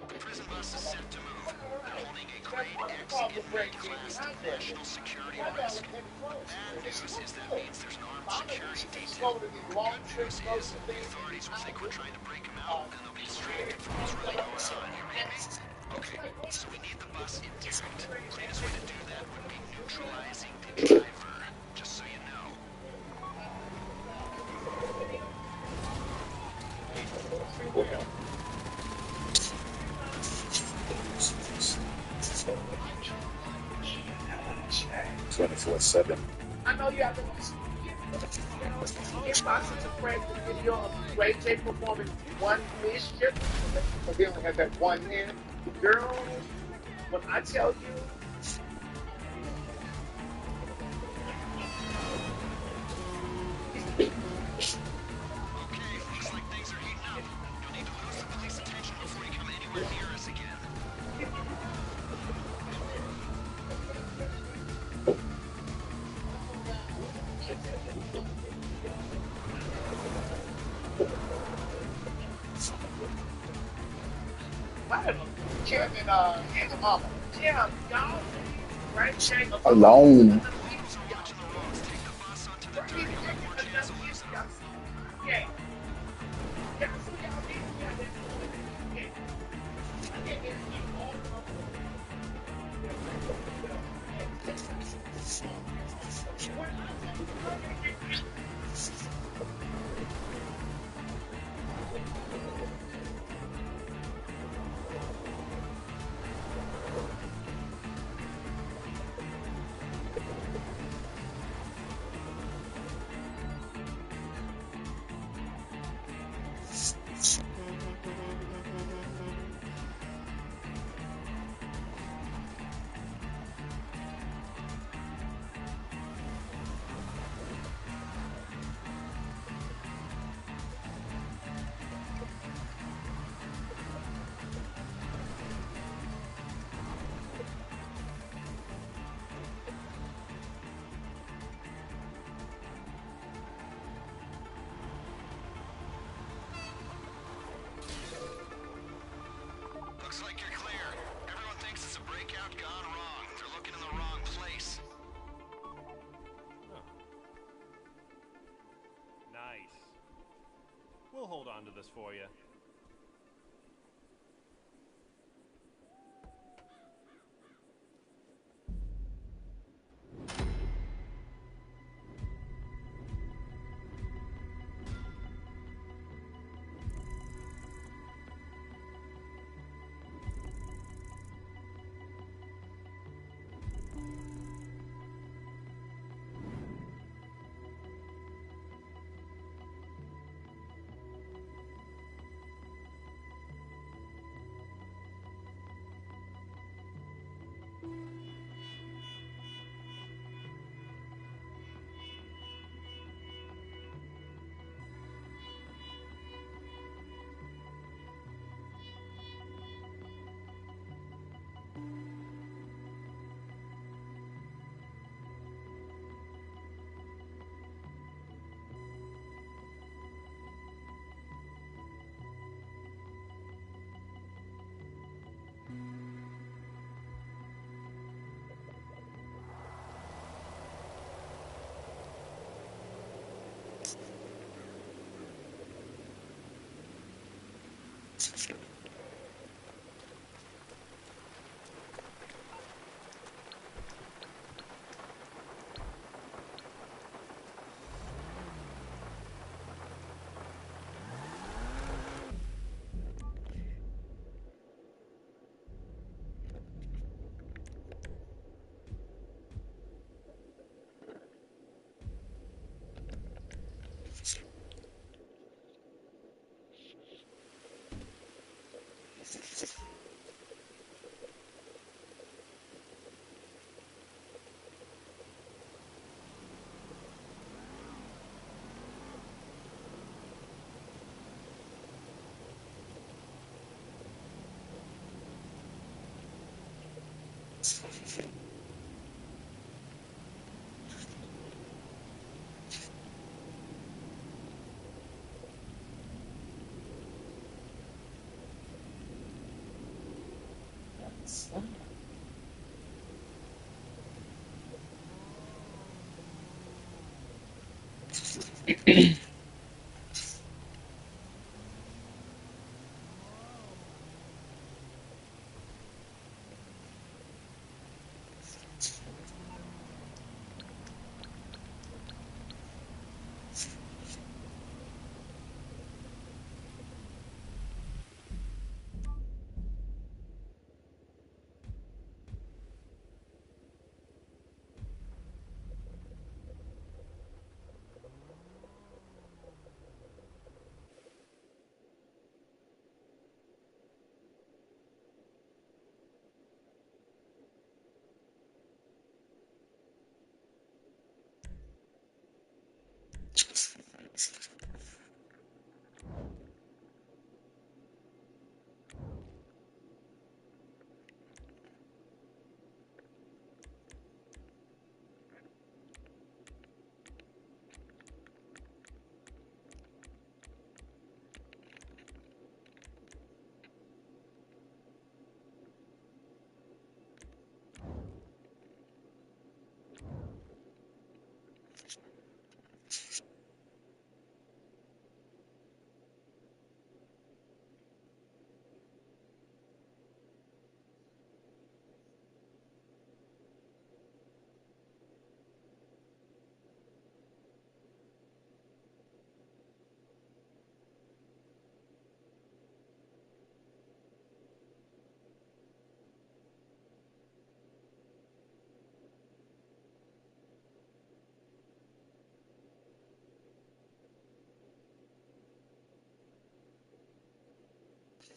The prison bus is set to move. They're holding a grade X inmate class national security risk. Bad news is that means there's an armed security detail. Good news is the authorities will think we're trying to break them out, and they'll be distracted from what's really going on. You read me? Okay, so we need the bus intact. The cleanest way to do that would be neutralizing the driver, just so you know. 24/7. I know you have to. Inboxes to Frank the video of Ray J performing one mischief, but they only had that one hand. Girl, when I tell you, Okay, looks like things are heating up. You'll need to lose the police attention before you come anywhere near us again. Kim and the mama. Yeah, y'all Ray J Alone. So watching the roads, take the bus onto the dirty road, more chance of losing them. Yeah. Yeah, so y'all need to get Looks like you're clear. Everyone thinks it's a breakout gone wrong. They're looking in the wrong place. Nice. We'll hold on to this for you.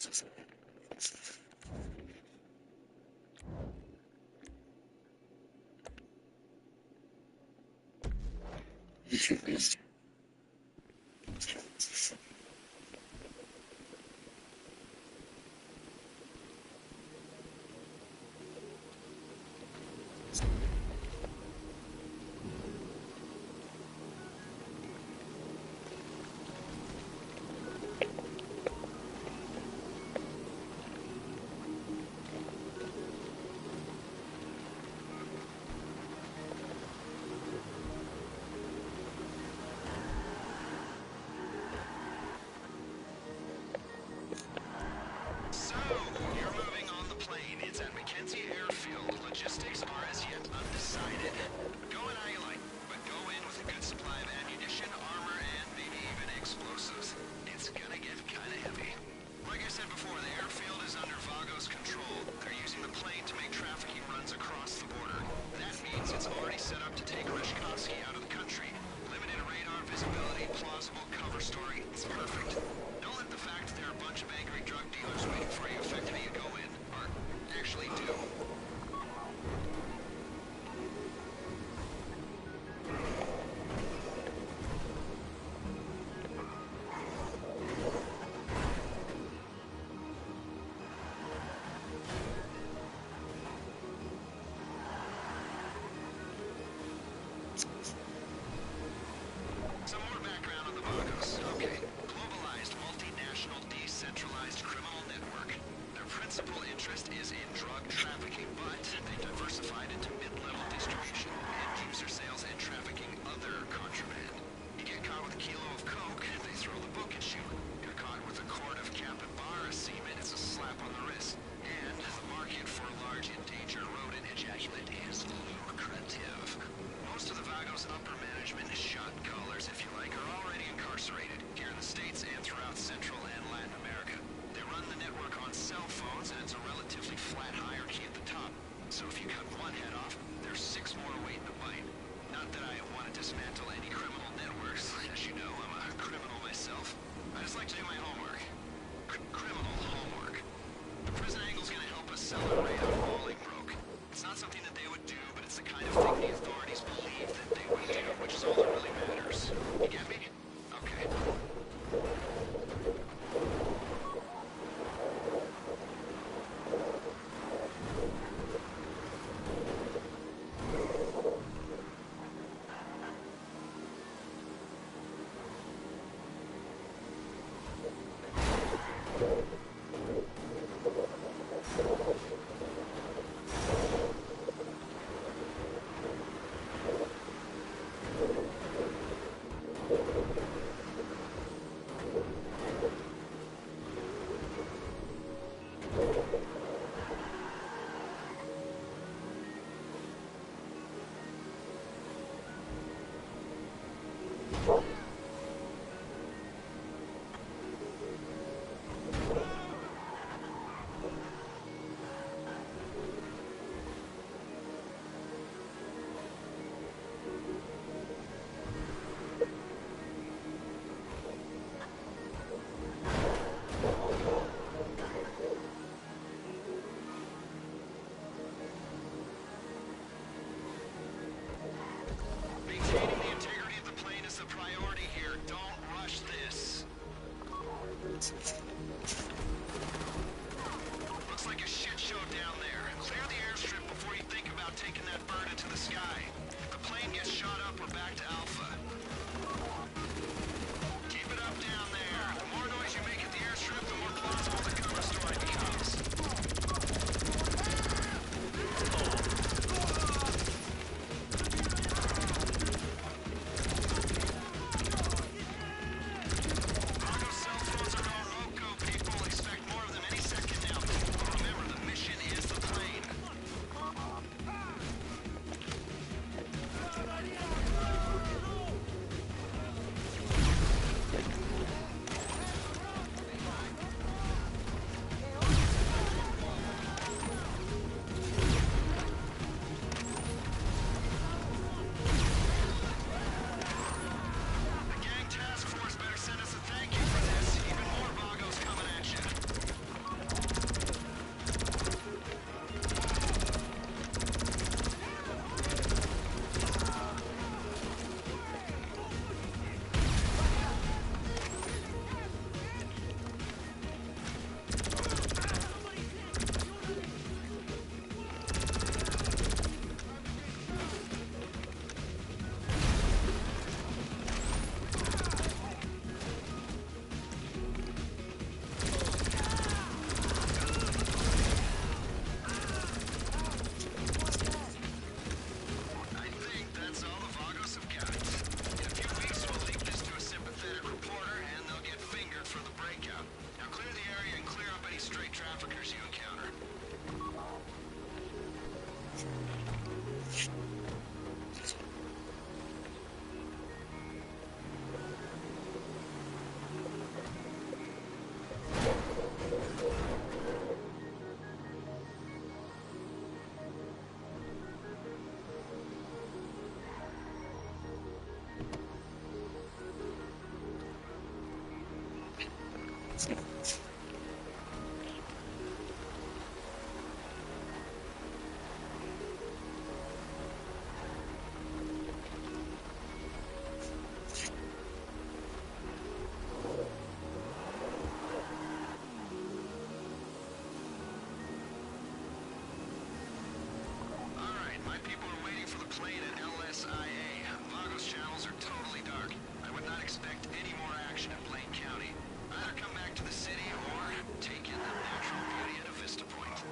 So, you're moving on the plane. It's at McKenzie Airfield. Logistics are as yet undecided. Go in how you like, but go in with a good supply of ammunition, armor, and maybe even explosives. It's gonna get kinda heavy. Like I said before, the airfield is under Vago's control. They're using the plane to make trafficking runs across the border. That means it's already set up to take Rishkovsky out of the country. Limited radar visibility, plausible cover story. It's perfect. Don't let the fact there are a bunch of angry drug dealers waiting for you affect how you go in, or actually do. Some more background on the Vagos. Okay. Globalized, multinational, decentralized criminal network. Their principal interest is in drug trafficking, but they've diversified into mid-level distribution, end-user sales, and trafficking other contraband. You get caught with a kilo of coke, they throw the book at you. You're caught with a quart of capybara semen, it's a slap on the wrist. And the market for large endangered rodent ejaculate is lucrative. Most of the Vagos' upper management, shot callers if you like, are already incarcerated here in the States and throughout Central and Latin America. They run the network on cell phones, and it's a relatively flat hierarchy at the top. So if you cut one head off, there's 6 more waiting to bite. Not that I want to dismantle any criminal networks. As you know, I'm a criminal myself. I just like to do my homework. Criminal homework. The prison angle's gonna help us sell our radar falling broke. It's not something that they would do, but it's the kind of thing the authorities believe that they would do, which is all that really matters. You get me? Okay. Alright, my people are waiting for the plane at LSIA. Lagos channels are totally dark. I would not expect any more action in Blaine County. Either come back to the city or take in the natural beauty at a Vista Point.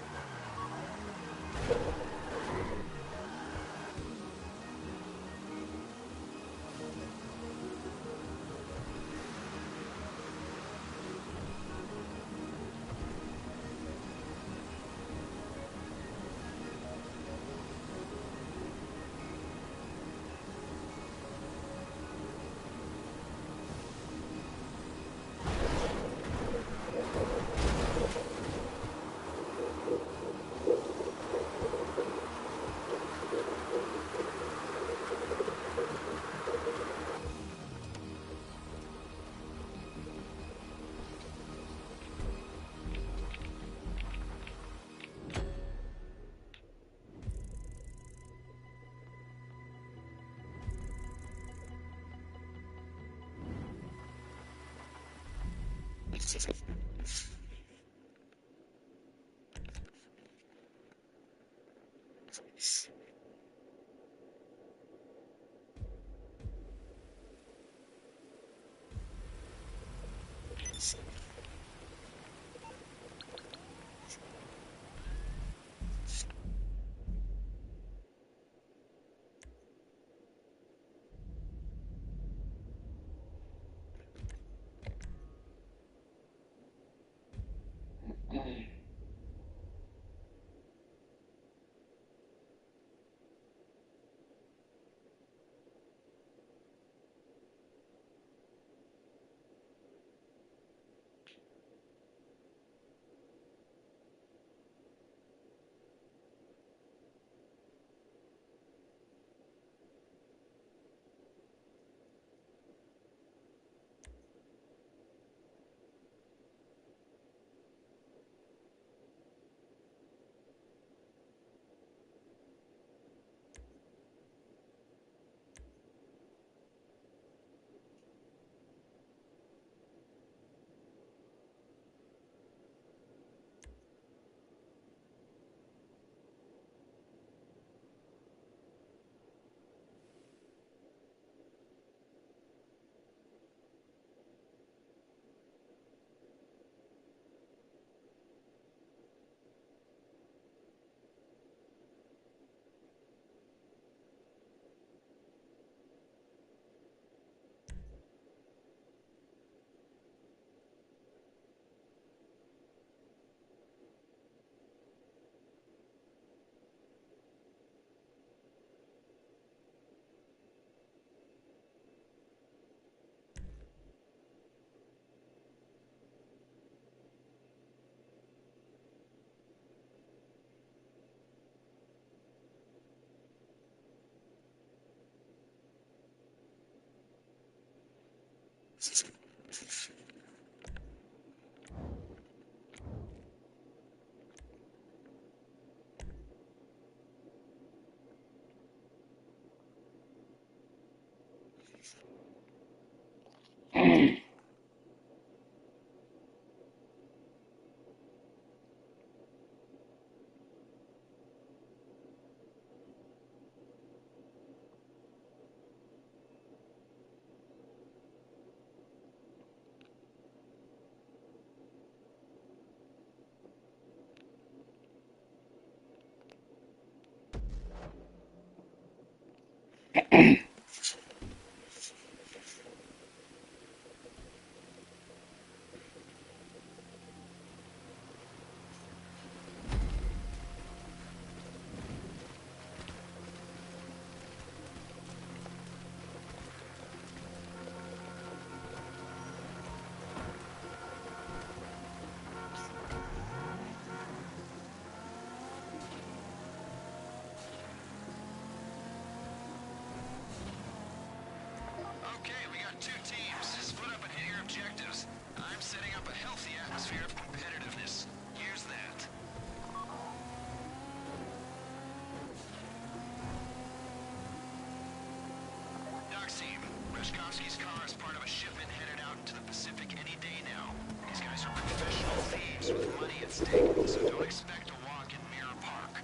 mistake, so don't expect a walk in Mirror Park.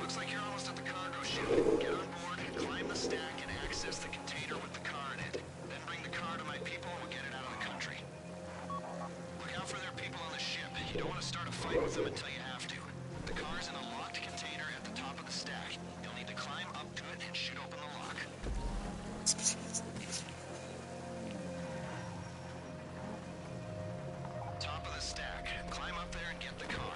Looks like you're almost at the cargo ship. Get on board, climb the stack, and access the container with the car in it. Then bring the car to my people and we'll get it out of the country. Look out for their people on the ship. You don't want to start a fight with them until you have to. The car's in a locked container at the top of the stack. You'll need to climb up to it and shoot open the lock. Top of the stack. Climb up there and get the car.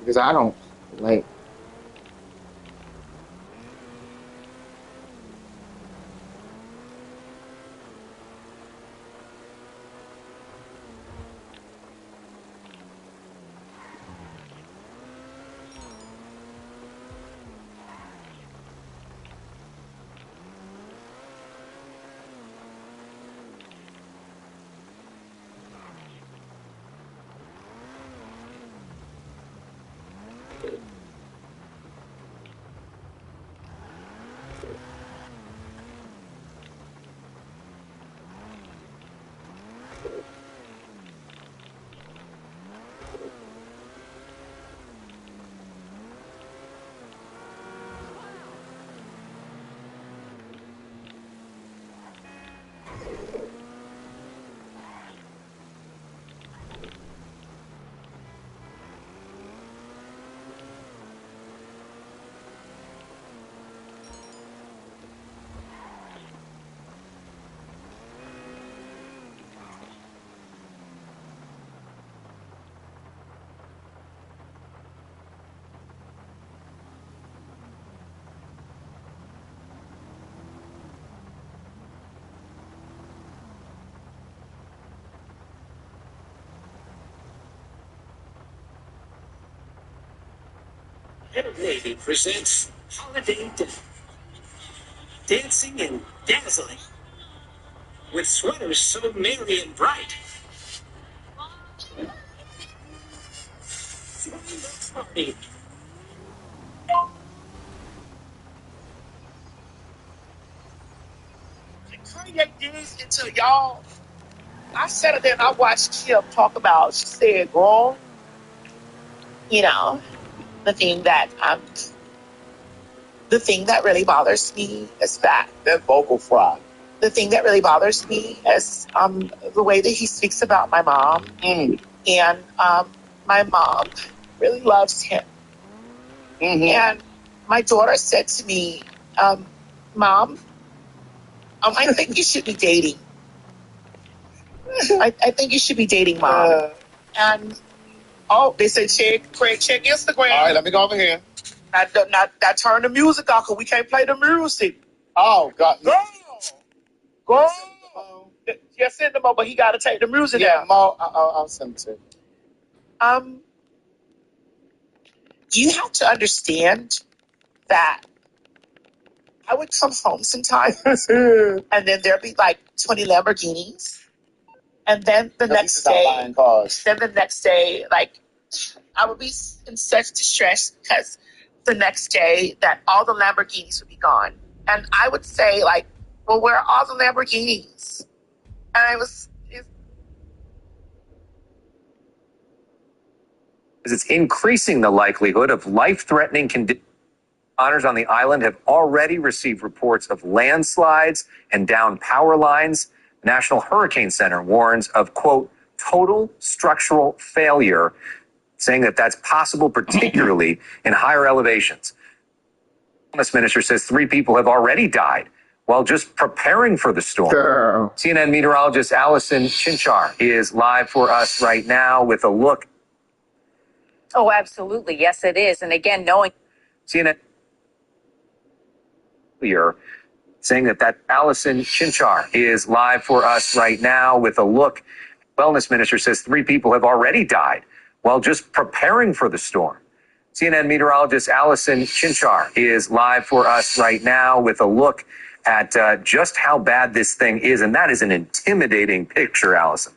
Because I don't, like... Head of Navy presents Holiday Dancing and dazzling, with sweaters so merry and bright. Party. Kanye did until y'all. I sat there and I watched Kim talk about. She said, "Girl, you know, the thing that really bothers me is that vocal fry. the thing that really bothers me is the way that he speaks about my mom, and my mom really loves him." And my daughter said to me, "Mom, I think you should be dating. I think you should be dating Mom." And they said, Craig, check Instagram. All right, let me go over here. Not turn the music off because we can't play the music. Oh, God. Go. Just send them over, but he got to take the music out. Mo, I'll send it to you. You have to understand that I would come home sometimes and then there'd be like 20 Lamborghinis. And then the next day, like, I would be in such distress because the next day that all the Lamborghinis would be gone. And I would say, like, well, where are all the Lamborghinis? And it's increasing the likelihood of life-threatening conditions. Honors on the island have already received reports of landslides and downed power lines. The National Hurricane Center warns of, quote, total structural failure, saying that that's possible, particularly in higher elevations. The Wellness Minister says 3 people have already died while just preparing for the storm. Girl. CNN meteorologist Allison Chinchar is live for us right now with a look. Oh, absolutely. Yes, it is. And again, knowing CNN saying that Allison Chinchar is live for us right now with a look. Wellness Minister says 3 people have already died while just preparing for the storm. CNN meteorologist Allison Chinchar is live for us right now with a look at just how bad this thing is. And that is an intimidating picture, Allison.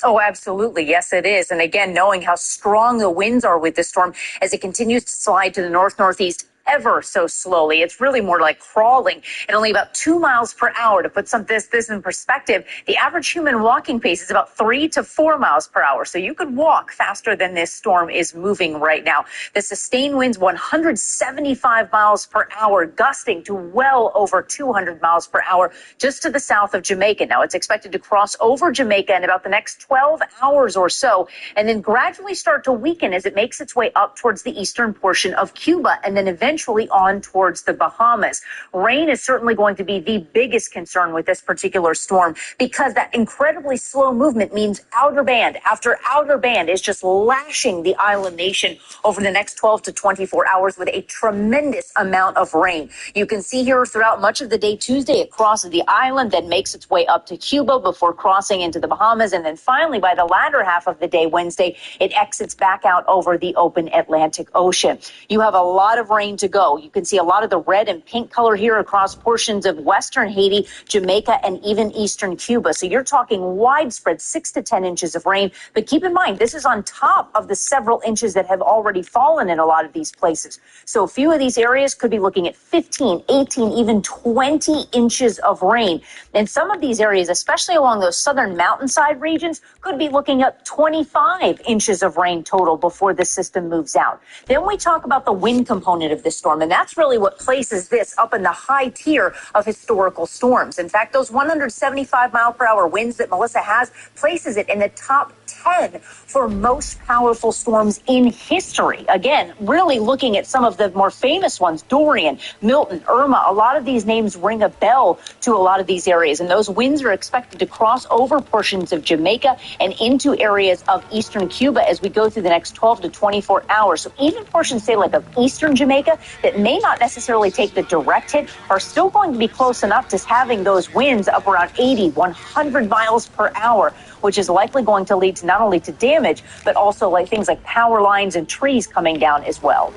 Oh, absolutely. Yes, it is. And again, knowing how strong the winds are with this storm as it continues to slide to the north-northeast ever so slowly. It's really more like crawling at only about 2 miles per hour. To put this in perspective, the average human walking pace is about 3 to 4 miles per hour. So you could walk faster than this storm is moving right now. The sustained winds 175 miles per hour, gusting to well over 200 miles per hour just to the south of Jamaica. Now it's expected to cross over Jamaica in about the next 12 hours or so, and then gradually start to weaken as it makes its way up towards the eastern portion of Cuba, and then eventually eventually on towards the Bahamas. Rain is certainly going to be the biggest concern with this particular storm because that incredibly slow movement means outer band after outer band is just lashing the island nation over the next 12 to 24 hours with a tremendous amount of rain. You can see here throughout much of the day Tuesday, it crosses the island, then makes its way up to Cuba before crossing into the Bahamas. And then finally, by the latter half of the day Wednesday, it exits back out over the open Atlantic Ocean. You have a lot of rain to go. You can see a lot of the red and pink color here across portions of western Haiti, Jamaica, and even eastern Cuba. So you're talking widespread 6 to 10 inches of rain. But keep in mind, this is on top of the several inches that have already fallen in a lot of these places. So a few of these areas could be looking at 15, 18, even 20 inches of rain. And some of these areas, especially along those southern mountainside regions, could be looking at 25 inches of rain total before the system moves out. Then we talk about the wind component of this storm, and that's really what places this up in the high tier of historical storms. In fact, those 175 mile per hour winds that Melissa has places it in the top 10 for most powerful storms in history. Again, really looking at some of the more famous ones, Dorian, Milton, Irma, a lot of these names ring a bell to a lot of these areas. And those winds are expected to cross over portions of Jamaica and into areas of eastern Cuba as we go through the next 12 to 24 hours. So even portions, say, like of eastern Jamaica that may not necessarily take the direct hit are still going to be close enough to having those winds up around 80, 100 miles per hour, which is likely going to lead to not only to damage, but also like things like power lines and trees coming down as well.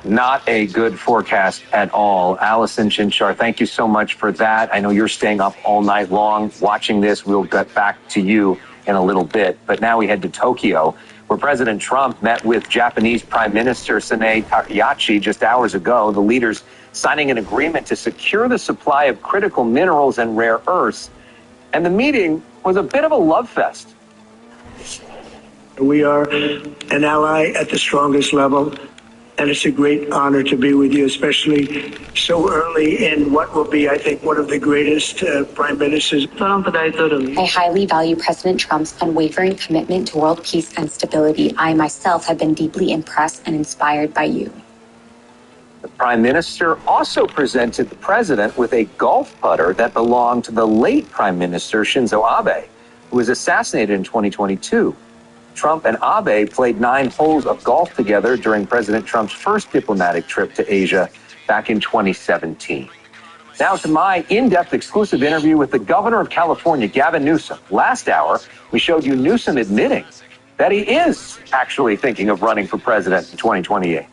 Not a good forecast at all. Allison Chinchar, thank you so much for that. I know you're staying up all night long watching this. We'll get back to you in a little bit. But now we head to Tokyo, where President Trump met with Japanese Prime Minister Sanae Takahashi just hours ago. The leaders signing an agreement to secure the supply of critical minerals and rare earths. And the meeting was a bit of a love fest. We are an ally at the strongest level, and it's a great honor to be with you, especially so early in what will be, I think, one of the greatest prime ministers. I highly value President Trump's unwavering commitment to world peace and stability. I myself have been deeply impressed and inspired by you. The Prime Minister also presented the president with a golf putter that belonged to the late Prime Minister Shinzo Abe, who was assassinated in 2022. Trump and Abe played 9 holes of golf together during President Trump's first diplomatic trip to Asia back in 2017. Now to my in-depth exclusive interview with the governor of California, Gavin Newsom. Last hour, we showed you Newsom admitting that he is actually thinking of running for president in 2028.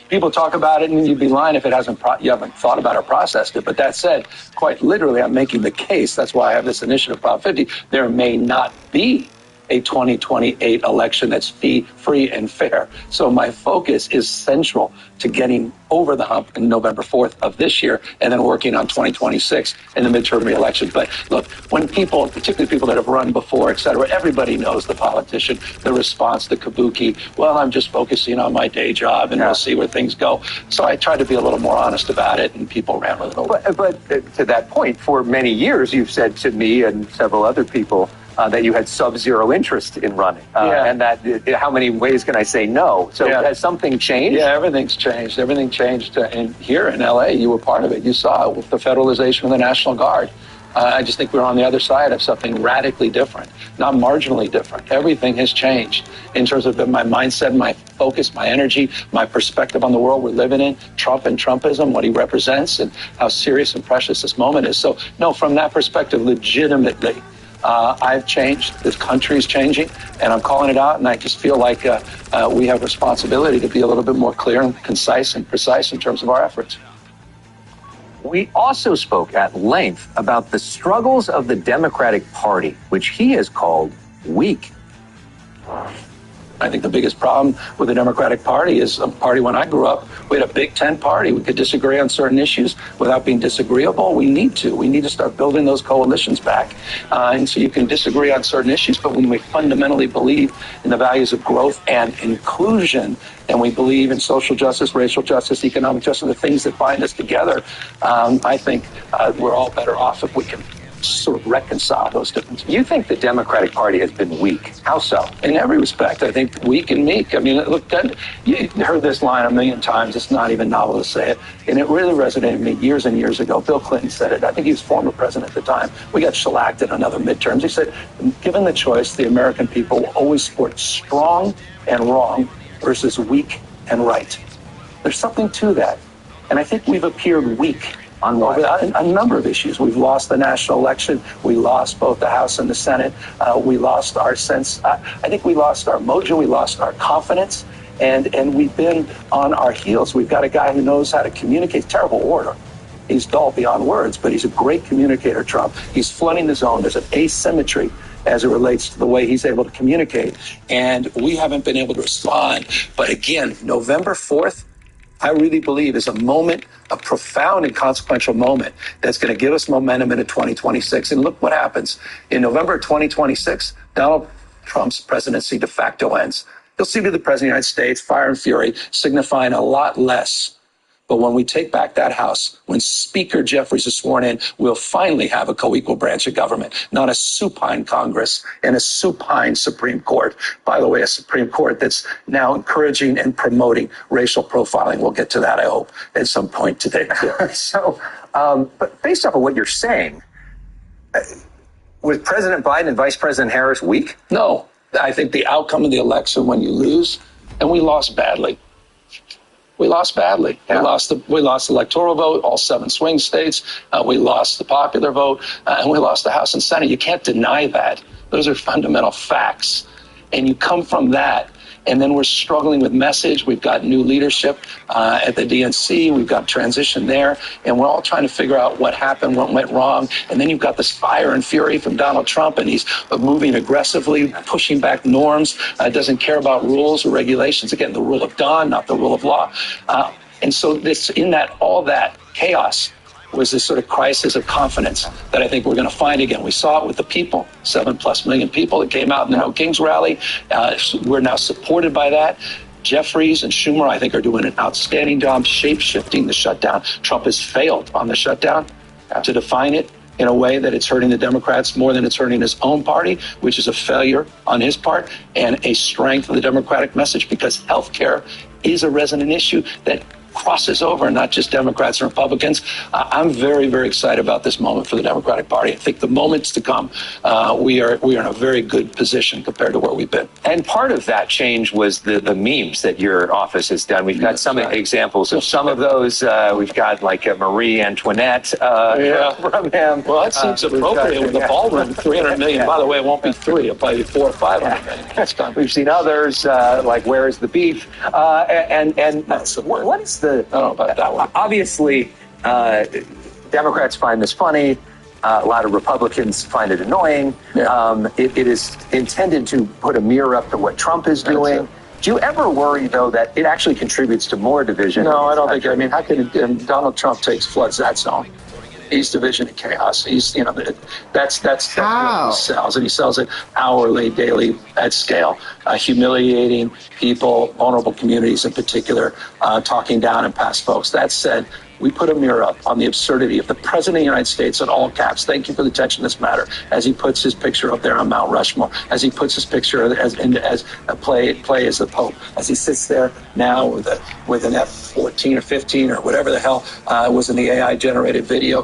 People talk about it, and you'd be lying if you haven't thought about or processed it. But that said, quite literally, I'm making the case. That's why I have this initiative, Prop 50. There may not be a 2028 election that's free and fair. So my focus is central to getting over the hump in November 4th of this year and then working on 2026 in the midterm reelection. But look, when people, particularly people that have run before, et cetera, everybody knows the politician, the response, the kabuki, well, I'm just focusing on my day job and we'll see where things go. So I try to be a little more honest about it, and people ran with it. But to that point, for many years, you've said to me and several other people that you had sub-zero interest in running, and that how many ways can I say no? So has something changed? Yeah, everything's changed. Everything changed here in L.A. You were part of it. You saw it with the federalization of the National Guard. I just think we're on the other side of something radically different, not marginally different. Everything has changed in terms of my mindset, my focus, my energy, my perspective on the world we're living in, Trump and Trumpism, what he represents, and how serious and precious this moment is. So, no, from that perspective, legitimately, I've changed. This country is changing, and I'm calling it out. And I just feel like we have responsibility to be a little bit more clear and concise and precise in terms of our efforts. We also spoke at length about the struggles of the Democratic Party, which he has called weak. I think the biggest problem with the Democratic Party is a party when I grew up, we had a Big Tent party. We could disagree on certain issues without being disagreeable. We need to start building those coalitions back. And so you can disagree on certain issues, but when we fundamentally believe in the values of growth and inclusion, and we believe in social justice, racial justice, economic justice, the things that bind us together, I think we're all better off if we can sort of reconcile those differences. You think the Democratic Party has been weak? How so? In every respect, I think weak and meek. I mean, look, you heard this line a million times. It's not even novel to say it. And it really resonated with me years and years ago. Bill Clinton said it. I think he was former president at the time. We got shellacked in another midterms. He said, given the choice, the American people will always support strong and wrong versus weak and right. There's something to that. And I think we've appeared weak on a number of issues. We've lost the national election. We lost both the House and the Senate. We lost our sense. I think we lost our mojo. We lost our confidence. And we've been on our heels. We've got a guy who knows how to communicate. Terrible orator. He's dull beyond words, but he's a great communicator, Trump. He's flooding the zone. There's an asymmetry as it relates to the way he's able to communicate. And we haven't been able to respond. But again, November 4th, I really believe is a moment, a profound and consequential moment that's going to give us momentum into 2026. And look what happens. In November 2026, Donald Trump's presidency de facto ends. He'll still be the president of the United States, fire and fury, signifying a lot less. But when we take back that House, when Speaker Jeffries is sworn in, we'll finally have a co-equal branch of government, not a supine Congress and a supine Supreme Court. By the way, a Supreme Court that's now encouraging and promoting racial profiling. We'll get to that, I hope, at some point today. So, but based off of what you're saying, was President Biden and Vice President Harris weak? No. I think the outcome of the election, when you lose, and we lost badly. We lost badly. Yeah. We lost the electoral vote, all 7 swing states. We lost the popular vote, and we lost the House and Senate. You can't deny that. Those are fundamental facts. And you come from that, and then we're struggling with message. We've got new leadership at the DNC. We've got transition there, and we're all trying to figure out what happened, what went wrong. And then you've got this fire and fury from Donald Trump, and he's moving aggressively, pushing back norms, doesn't care about rules or regulations. Again, the rule of Don, not the rule of law. And so all that chaos was this sort of crisis of confidence that I think we're going to find again. We saw it with the people, 7+ million people that came out in the No Kings rally. We're now supported by that. Jeffries and Schumer, I think, are doing an outstanding job shape-shifting the shutdown. Trump has failed on the shutdown to define it in a way that it's hurting the Democrats more than it's hurting his own party, which is a failure on his part and a strength of the Democratic message, because health care is a resonant issue that crosses over, not just Democrats and Republicans. I'm very, very excited about this moment for the Democratic Party. I think the moments to come, we are in a very good position compared to where we've been. And part of that change was the memes that your office has done. We've got some examples of some of those. We've got like Marie Antoinette from him. Well, that seems appropriate with the ballroom, 300 million. By the way, it won't be 3, it'll probably be 400 or 500 million. That's done. We've seen others like Where is the Beef? What is I don't know about that one. Obviously, Democrats find this funny. A lot of Republicans find it annoying. Yeah. It is intended to put a mirror up to what Trump is doing. Do you ever worry, though, that it actually contributes to more division? No, I don't think. I mean, how can Donald Trump floods that zone? He's division and chaos. That's what he sells, and he sells it hourly, daily, at scale, humiliating people, vulnerable communities in particular, talking down and past folks. That said, we put a mirror up on the absurdity of the President of the United States in all caps. Thank you for the attention to this matter. As he puts his picture up there on Mount Rushmore, as he puts his picture as a play as the Pope, as he sits there now with an F-14 or 15 or whatever the hell was in the AI-generated video,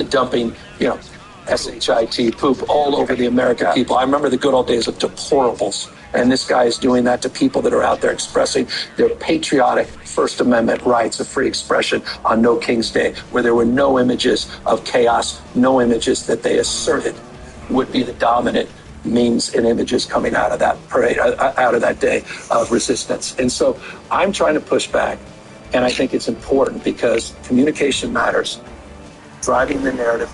dumping, SHIT poop all over the American people. I remember the good old days of deplorables. And this guy is doing that to people that are out there expressing their patriotic First Amendment rights of free expression on No King's Day, where there were no images of chaos, no images that they asserted would be the dominant memes and images coming out of that parade, out of that day of resistance. And so I'm trying to push back, and I think it's important because communication matters, driving the narrative.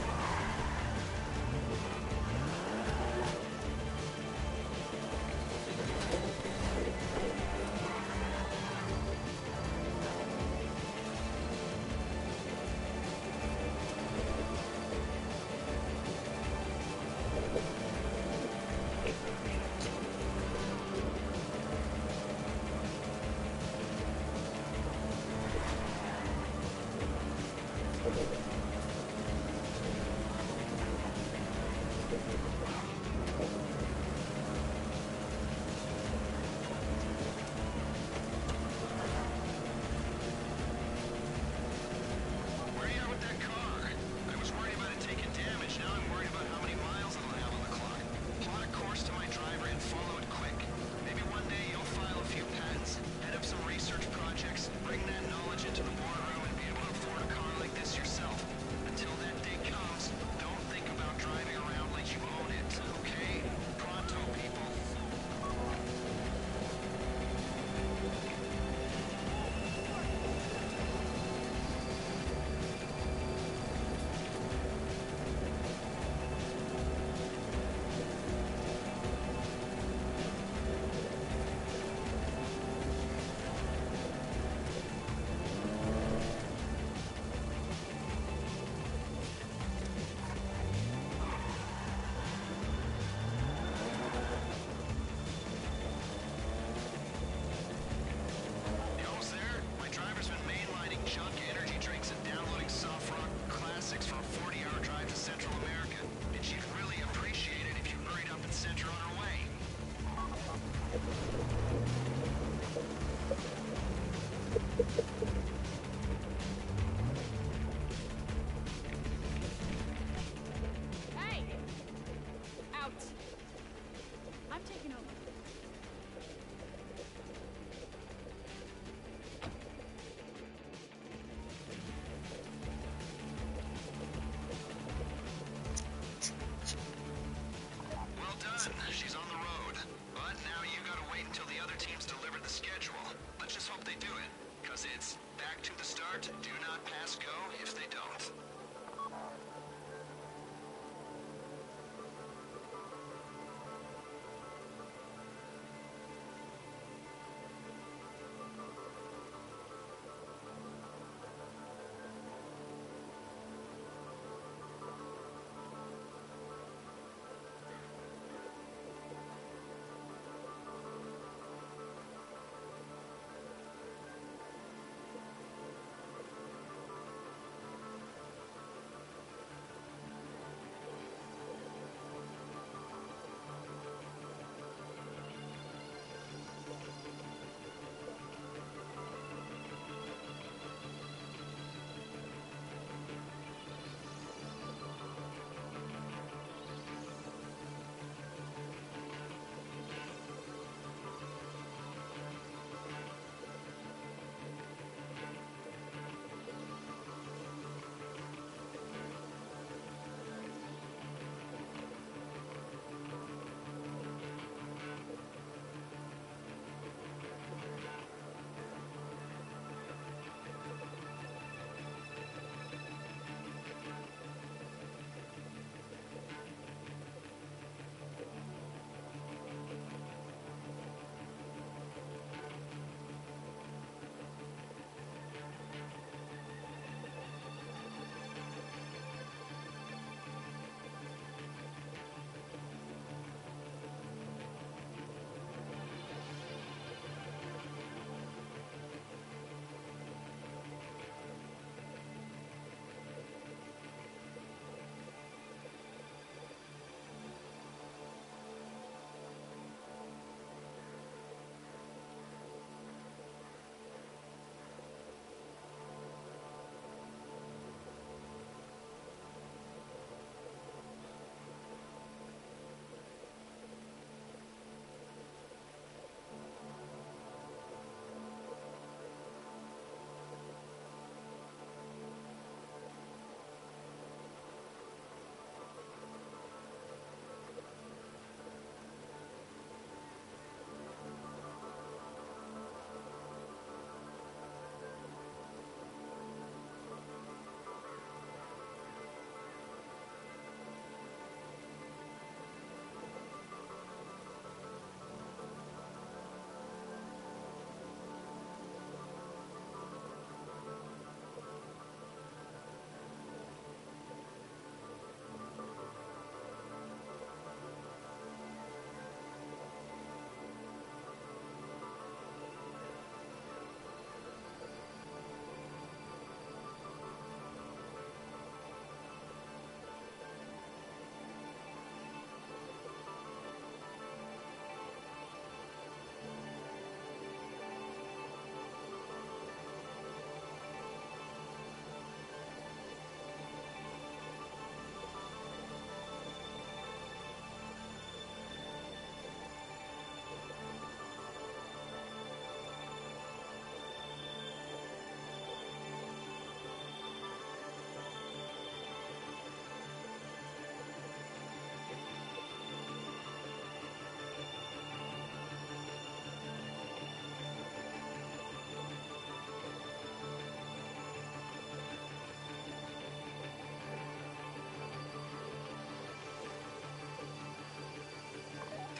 because it's back to the start. Do not pass go if they don't.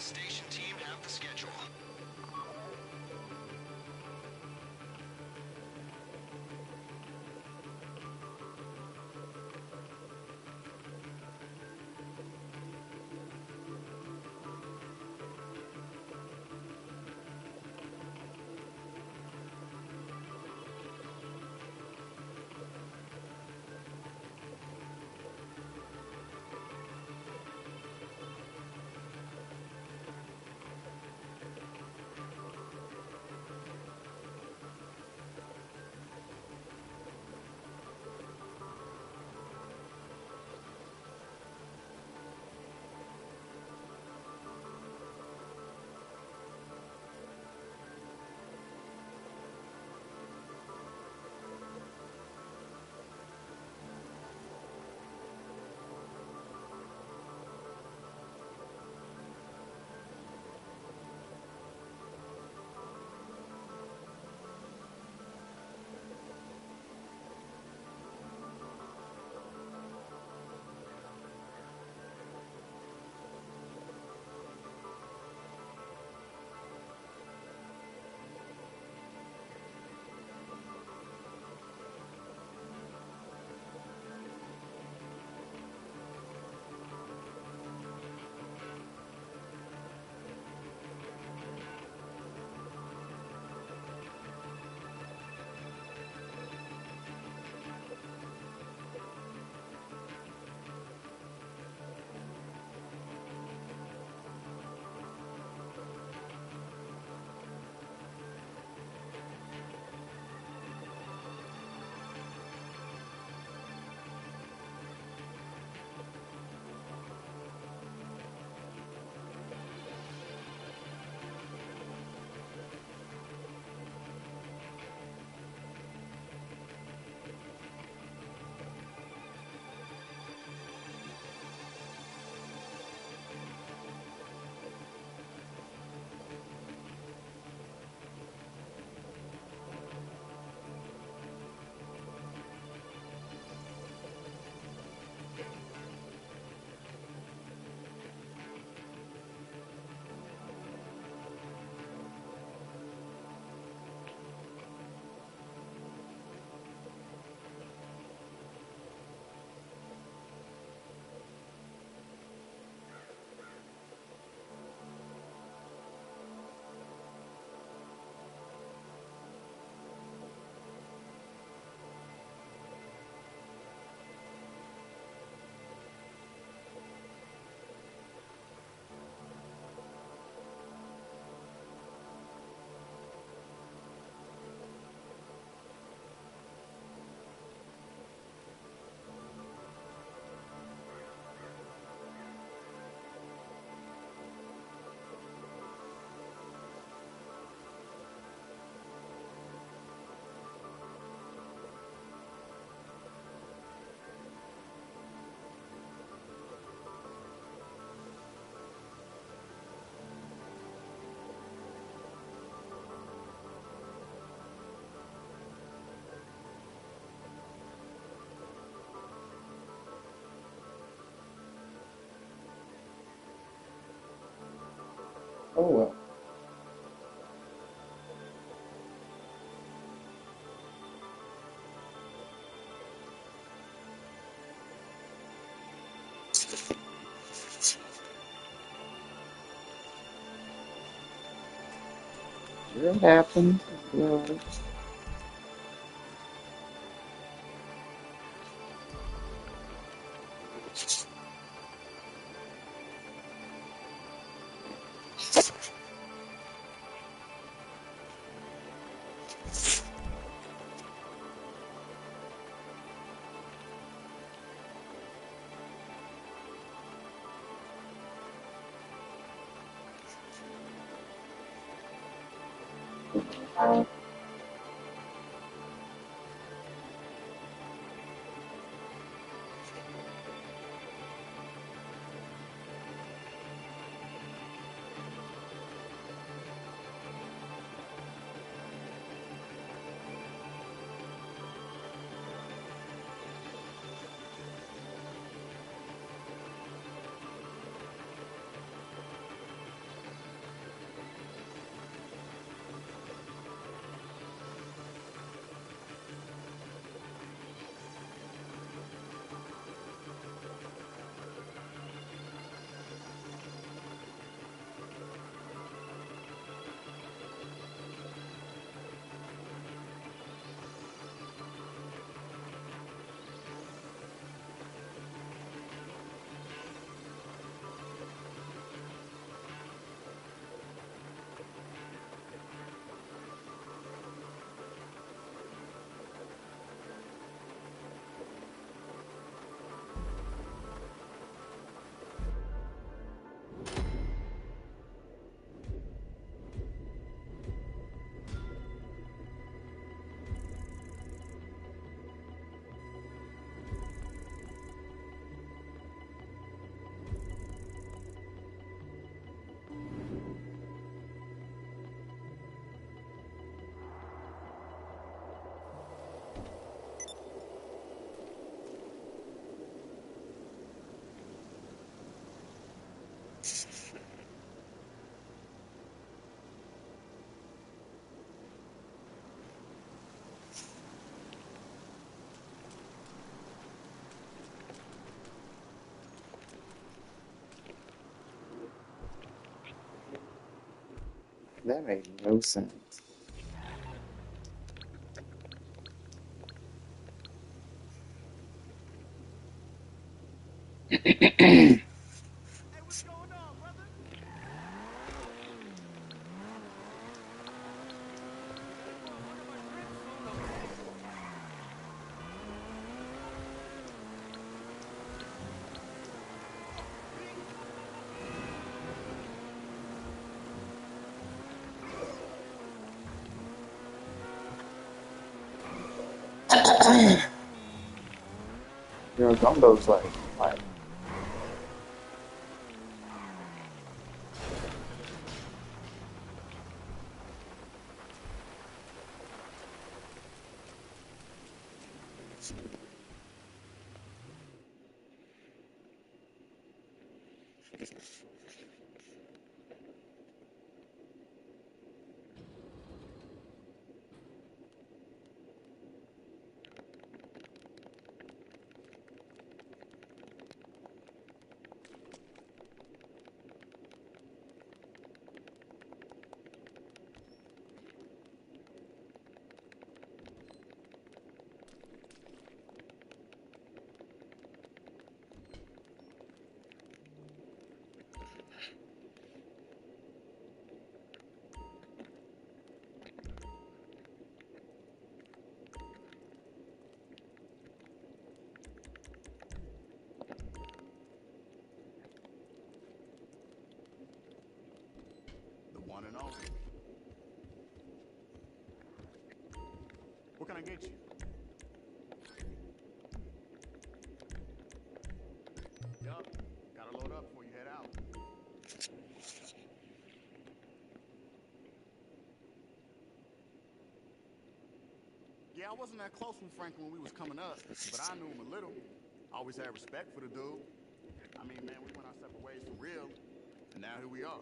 The station team have the schedule. Oh well. It happens. Yeah. That made no sense. Hey, what's going on, brother? Well, one of my friends phoned up and asked. Oh, me? You know, Gumbo's like, The one and only. What can I get you? Yup. Gotta load up before you head out. Yeah, I wasn't that close with Franklin when we was coming up, but I knew him a little. Always had respect for the dude. I mean, man, we went our separate ways for real, and now here we are.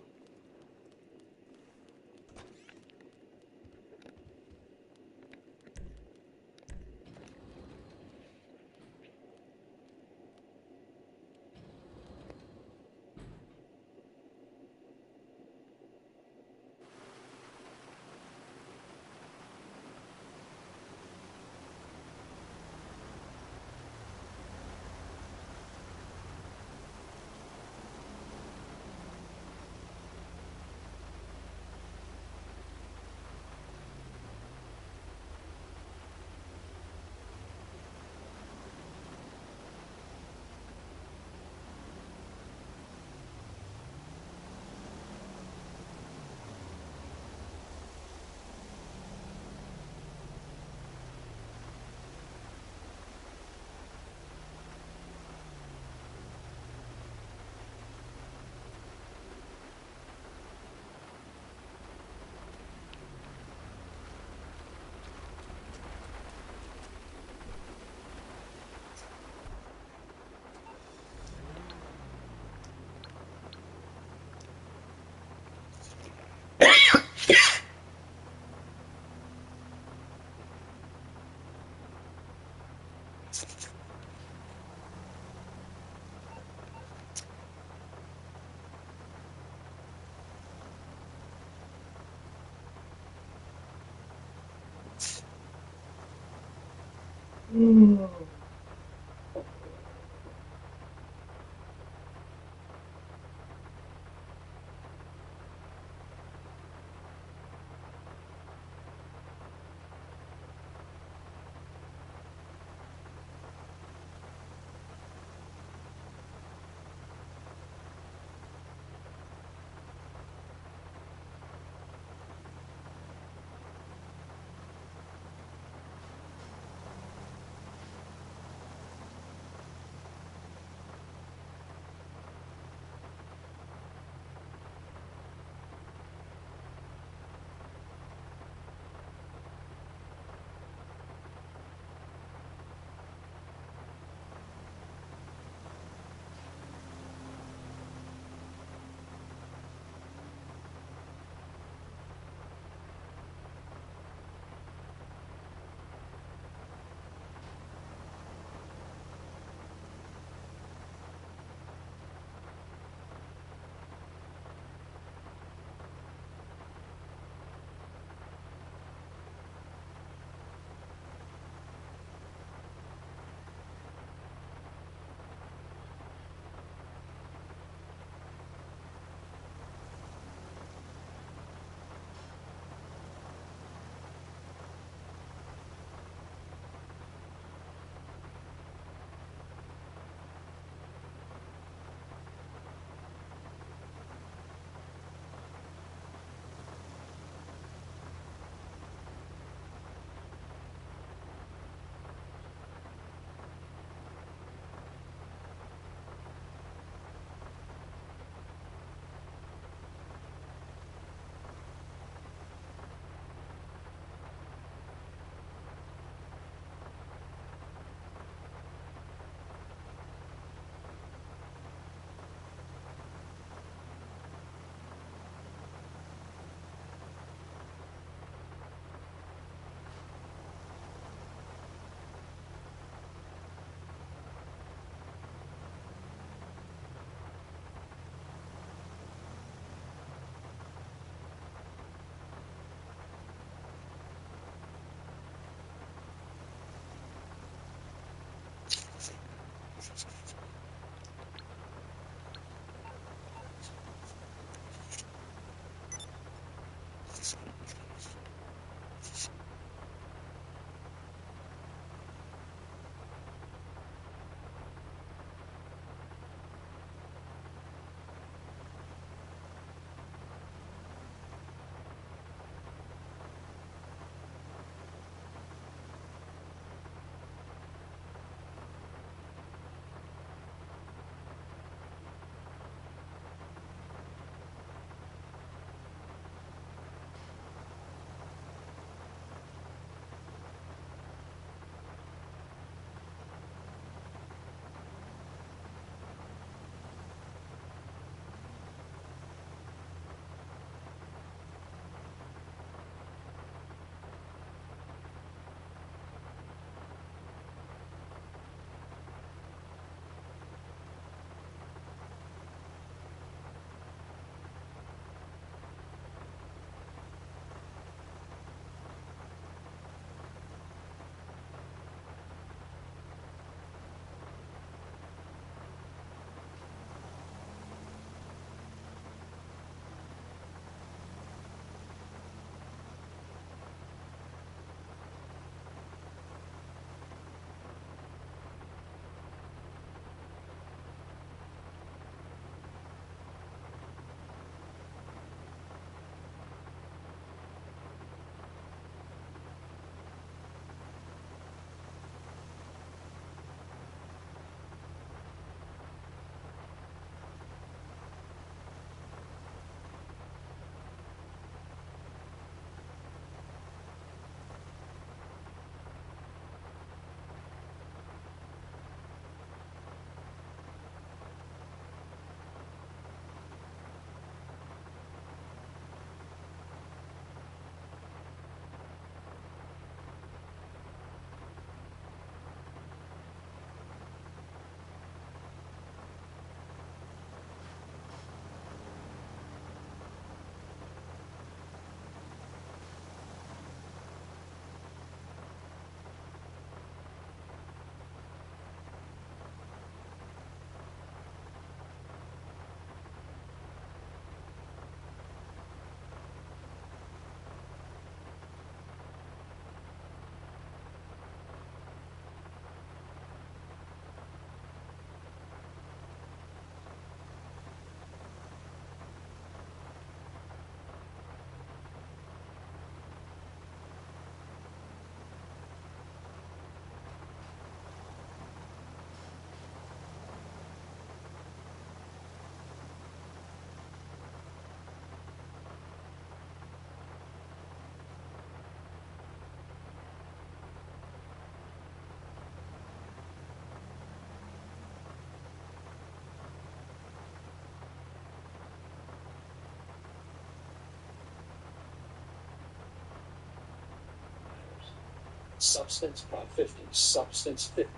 Substance Prop 50, Substance 50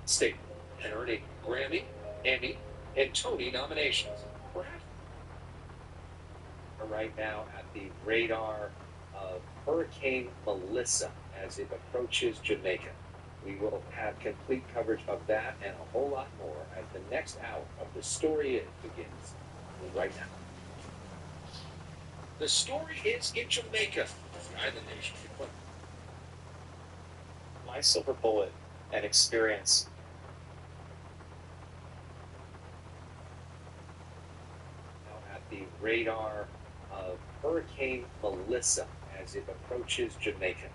statement and earned a Grammy, Emmy, and Tony nominations. Perhaps right now at the radar of Hurricane Melissa as it approaches Jamaica. We will have complete coverage of that and a whole lot more as the next hour of The Story Is begins right now. The story is in Jamaica, the island nation. My silver bullet and experience now at the radar of Hurricane Melissa as it approaches Jamaica.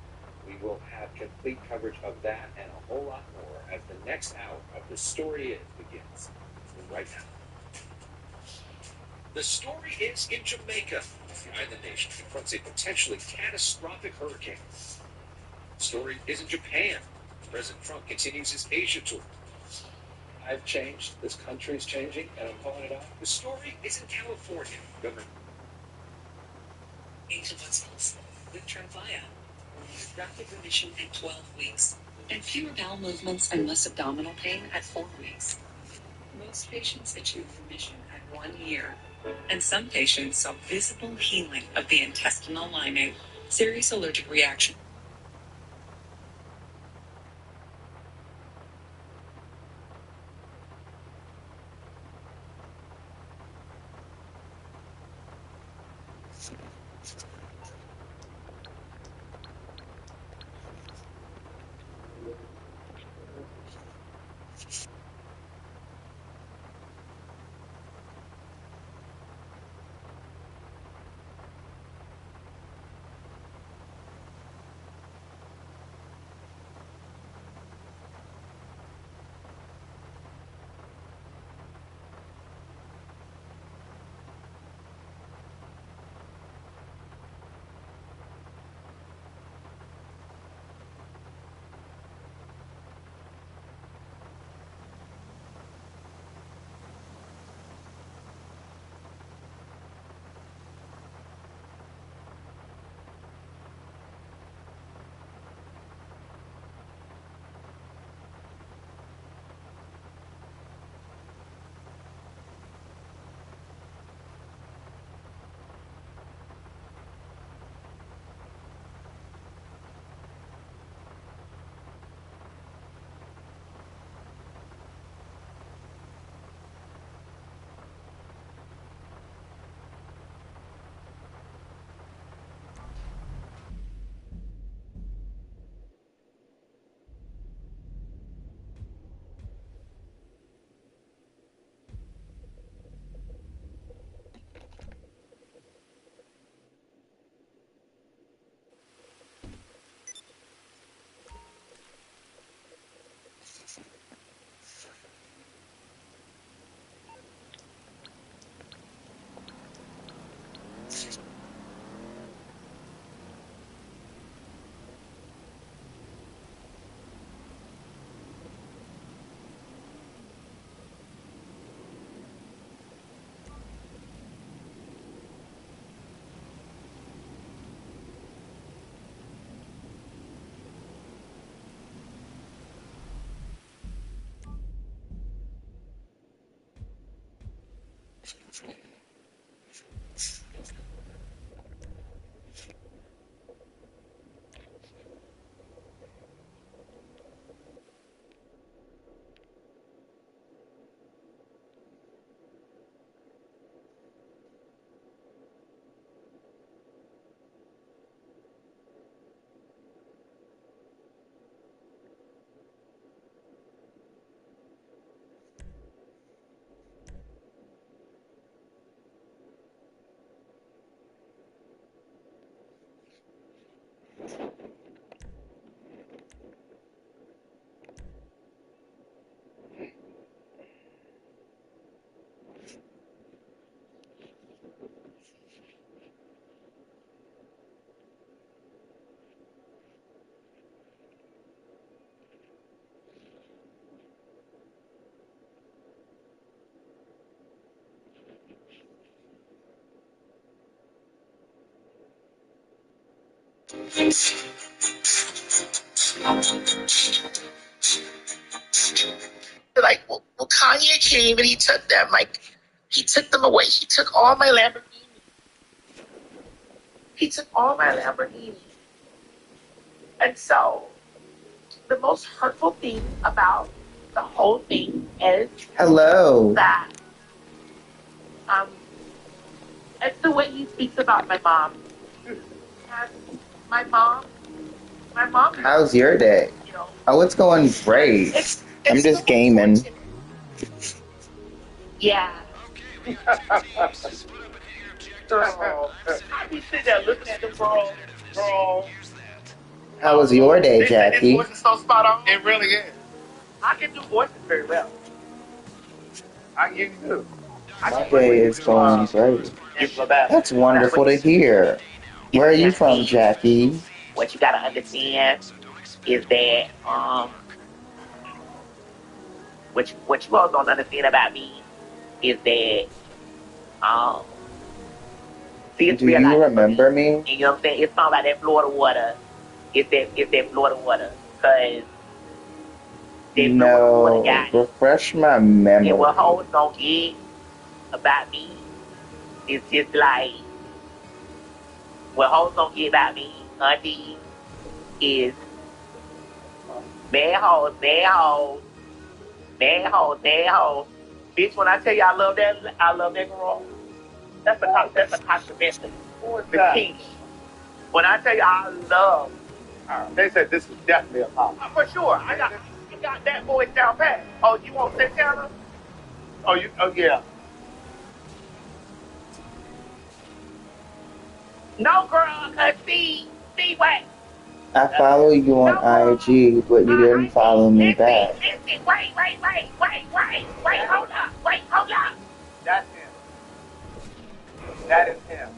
We will have complete coverage of that and a whole lot more as the next hour of The Story Is begins right now. The story is in Jamaica. The island nation confronts a potentially catastrophic hurricane. The story is in Japan. President Trump continues his Asia tour. I've changed. This country's changing, and I'm calling it out. The story is in California. Governor Angel Woods with Tremfya. Rapid remission at 12 weeks, and fewer bowel movements and less abdominal pain at 4 weeks. Most patients achieve remission at 1 year, and some patients saw visible healing of the intestinal lining. Serious allergic reaction. Like, well, Kanye came and he took them. Like, he took them away. He took all my Lamborghini. He took all my Lamborghini. And so, the most hurtful thing about the whole thing is Hello. that it's the way he speaks about my mom. And my mom. How's your day? You know, Oh, it's going great. I'm just gaming. Yeah. I be sitting there looking at the girl. How was your day, This Jackie? voice is so spot on. It really is. I can do voices very well. You do. My day is going great. That's wonderful to hear. Where are you from, Jackie? What you gotta understand is that what you all don't understand about me is that see, it's Do you remember me? And you know what I'm saying? It's not like that Florida water. It's that Florida water. Cause No, refresh my memory. and what hoes don't get about me is just like what hoes don't get about me, auntie, is bad hoes, bad hoes, bad hoes, bad hoes. Bitch, when I tell you I love that girl, that's a compliment. The king. When I tell you I love her. They said this is definitely a pop. For sure. I got that voice down pat. Oh, you want Santana? Oh yeah. No, girl, cause see what? I follow you on IG, but you didn't follow me back. Listen, wait, hold up. That's him. That is him.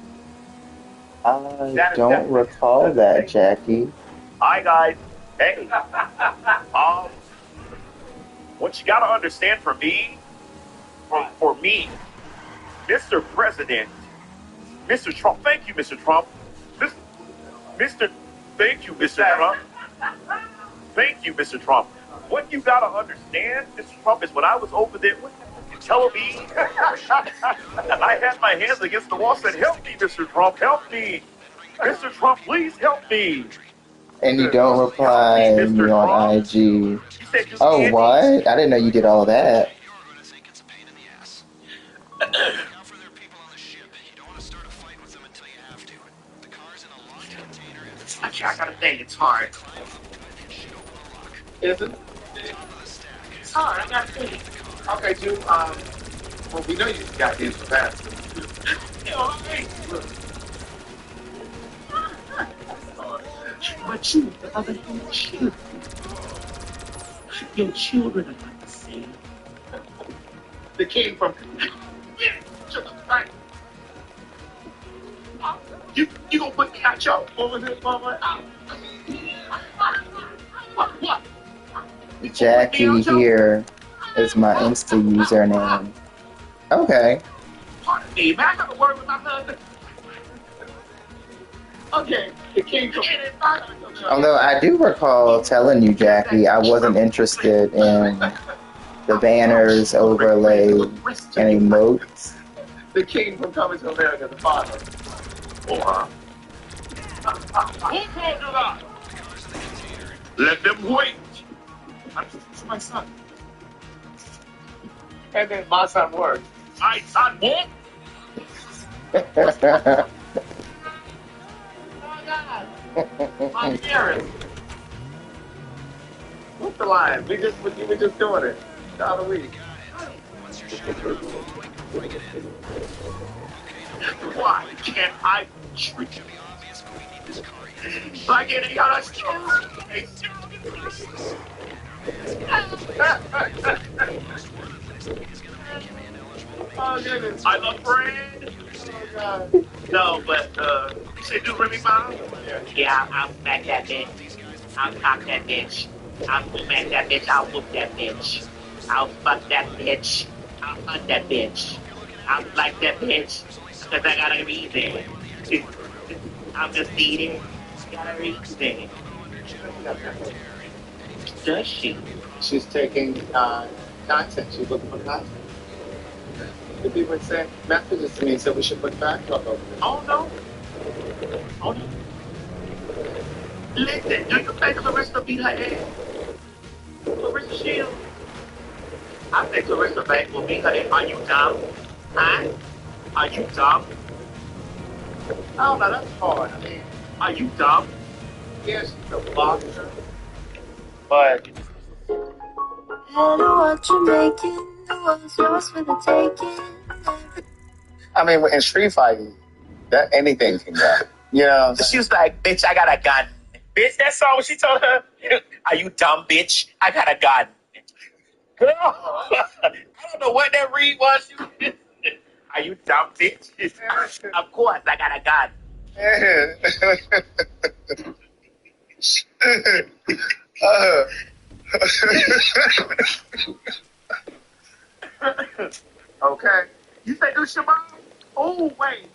I don't recall that, Jackie. Hi, guys. Hey. What you gotta understand for me, Mr. President, Mr. Trump, thank you, Mr. Trump. Thank you, Mr. Trump. Thank you, Mr. Trump. What you gotta understand, Mr. Trump, is when I was over there telling me, I had my hands against the wall, said, help me, Mr. Trump, help me. Mr. Trump, please help me. And you don't reply me on IG. Oh, what? I didn't know you did all of that. I gotta think, it's hard. Is it? It's hard, I gotta think. Okay, June, well, we know you got these fast. But you, the other children, your children are not the same. They came from right. You gonna put me out your over here, mama? What? Jackie here is my Insta username. Okay. Pardon me, man. I got a word with my husband. Okay, the king. Although I do recall telling you, Jackie, I wasn't interested in the banners, overlay, and emotes. The king from Coming to America, the father. Or let them wait. It's my son. And then my son works. My son won't. My parents. What's the line? We were just doing it the other week. Why can't I treat you like any other student? Oh goodness. I'm a friend. Oh God. No, but you say do Remy Ma? Yeah, I'll smack that bitch. I'll cock that bitch. I'll smack that bitch. I'll whoop that bitch. I'll fuck that bitch. I'll hunt that bitch. I'll like that bitch. Because I got a reason. I'm just eating. Got a reason. does she? She's taking content. She's looking for content. The people sent messages to me and said we should put fact talk over there. Oh no. Oh no. Listen, do you think Clarissa beat her ass? Clarissa Shields? I think Clarissa Banks will beat her ass. Are you dumb? Huh? Are you dumb? I don't know, that's hard. I mean, Are you dumb? yes, she's a boxer. But Hello, what you making? The world's yours for the taking. I mean, in street fighting, that anything can go. You know, She was like, bitch, I got a gun. Bitch, that song when she told her, are you dumb, bitch? I got a gun. Girl, I don't know what that read was. Are you dumb, bitch? Of course, I got a gun. Okay. You say do Shabbat? Oh, wait.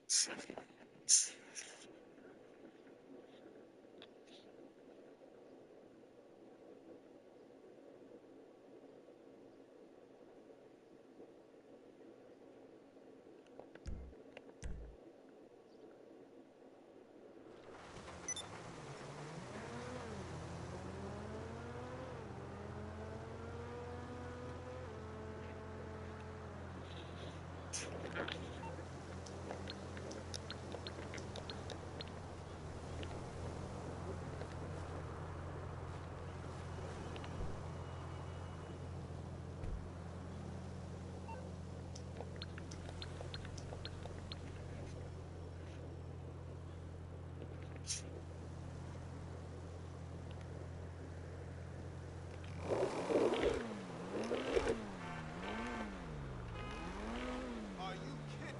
Are you kidding?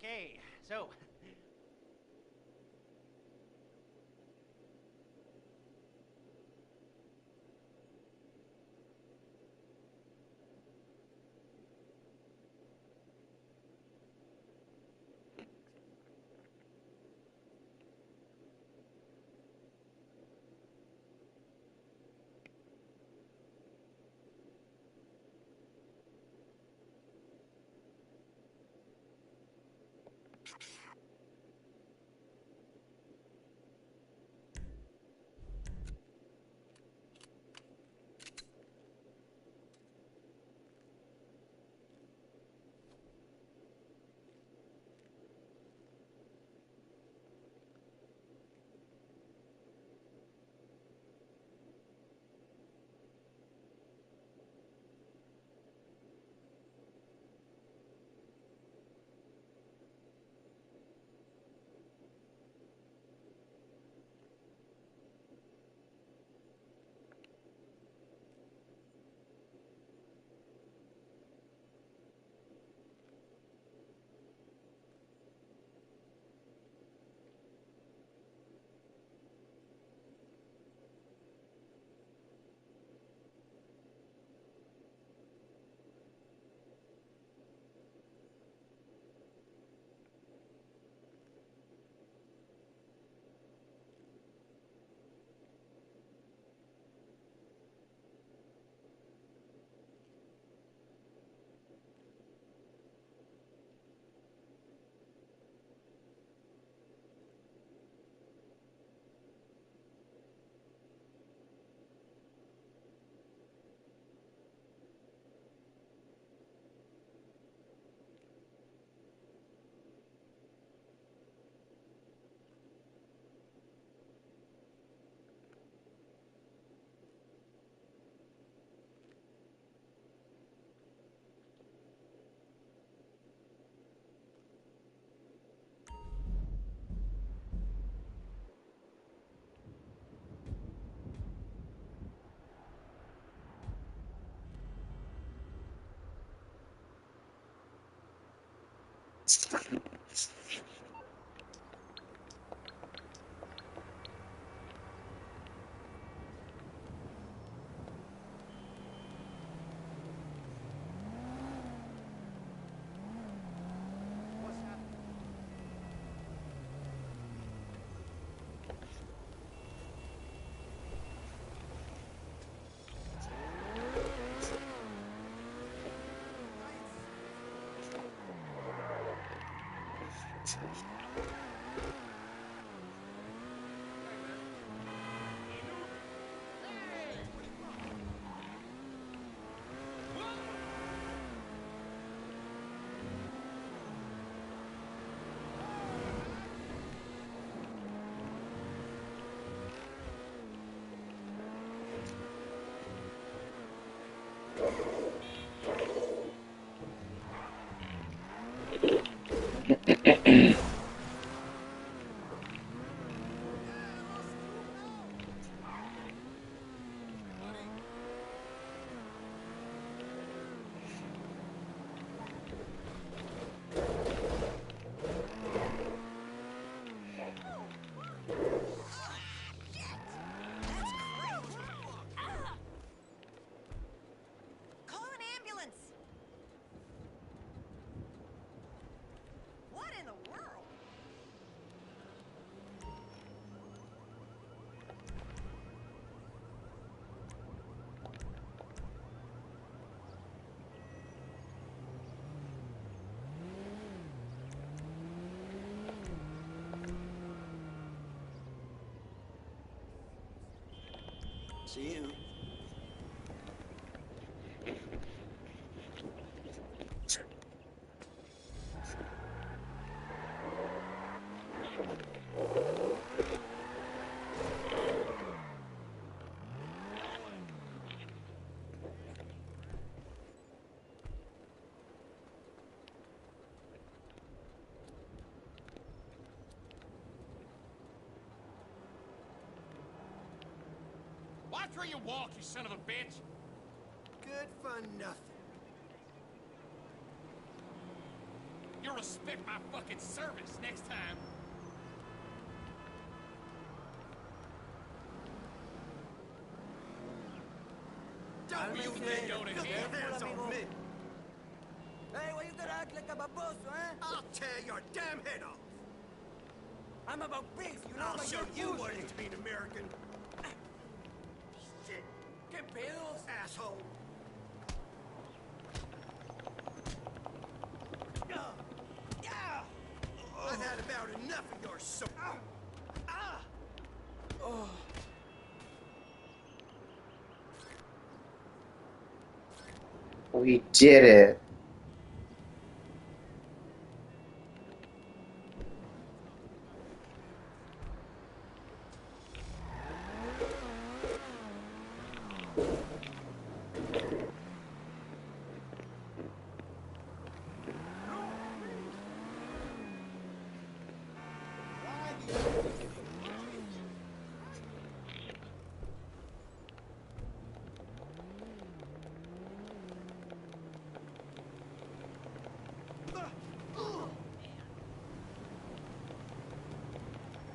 Okay. So, Call an ambulance! What in the world? See you. Watch where you walk, you son of a bitch! Good for nothing. You'll respect my fucking service next time. Don't You can go to get hell. your hands on me. Hey, why you gotta act like a baboso, eh? I'll tear your damn head off. I'm about beef, you know? I'll like show you're you what bullshit. it's to be an American. Shit, ¿Qué pedos? asshole. I've had about enough of your so. We did it.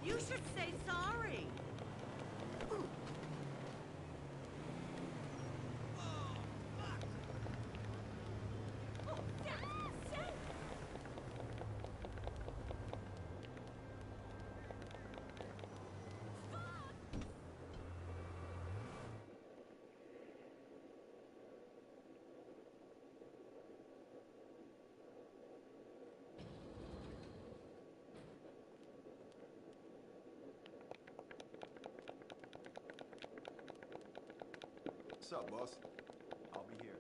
You should say sorry. What's up, boss? I'll be here.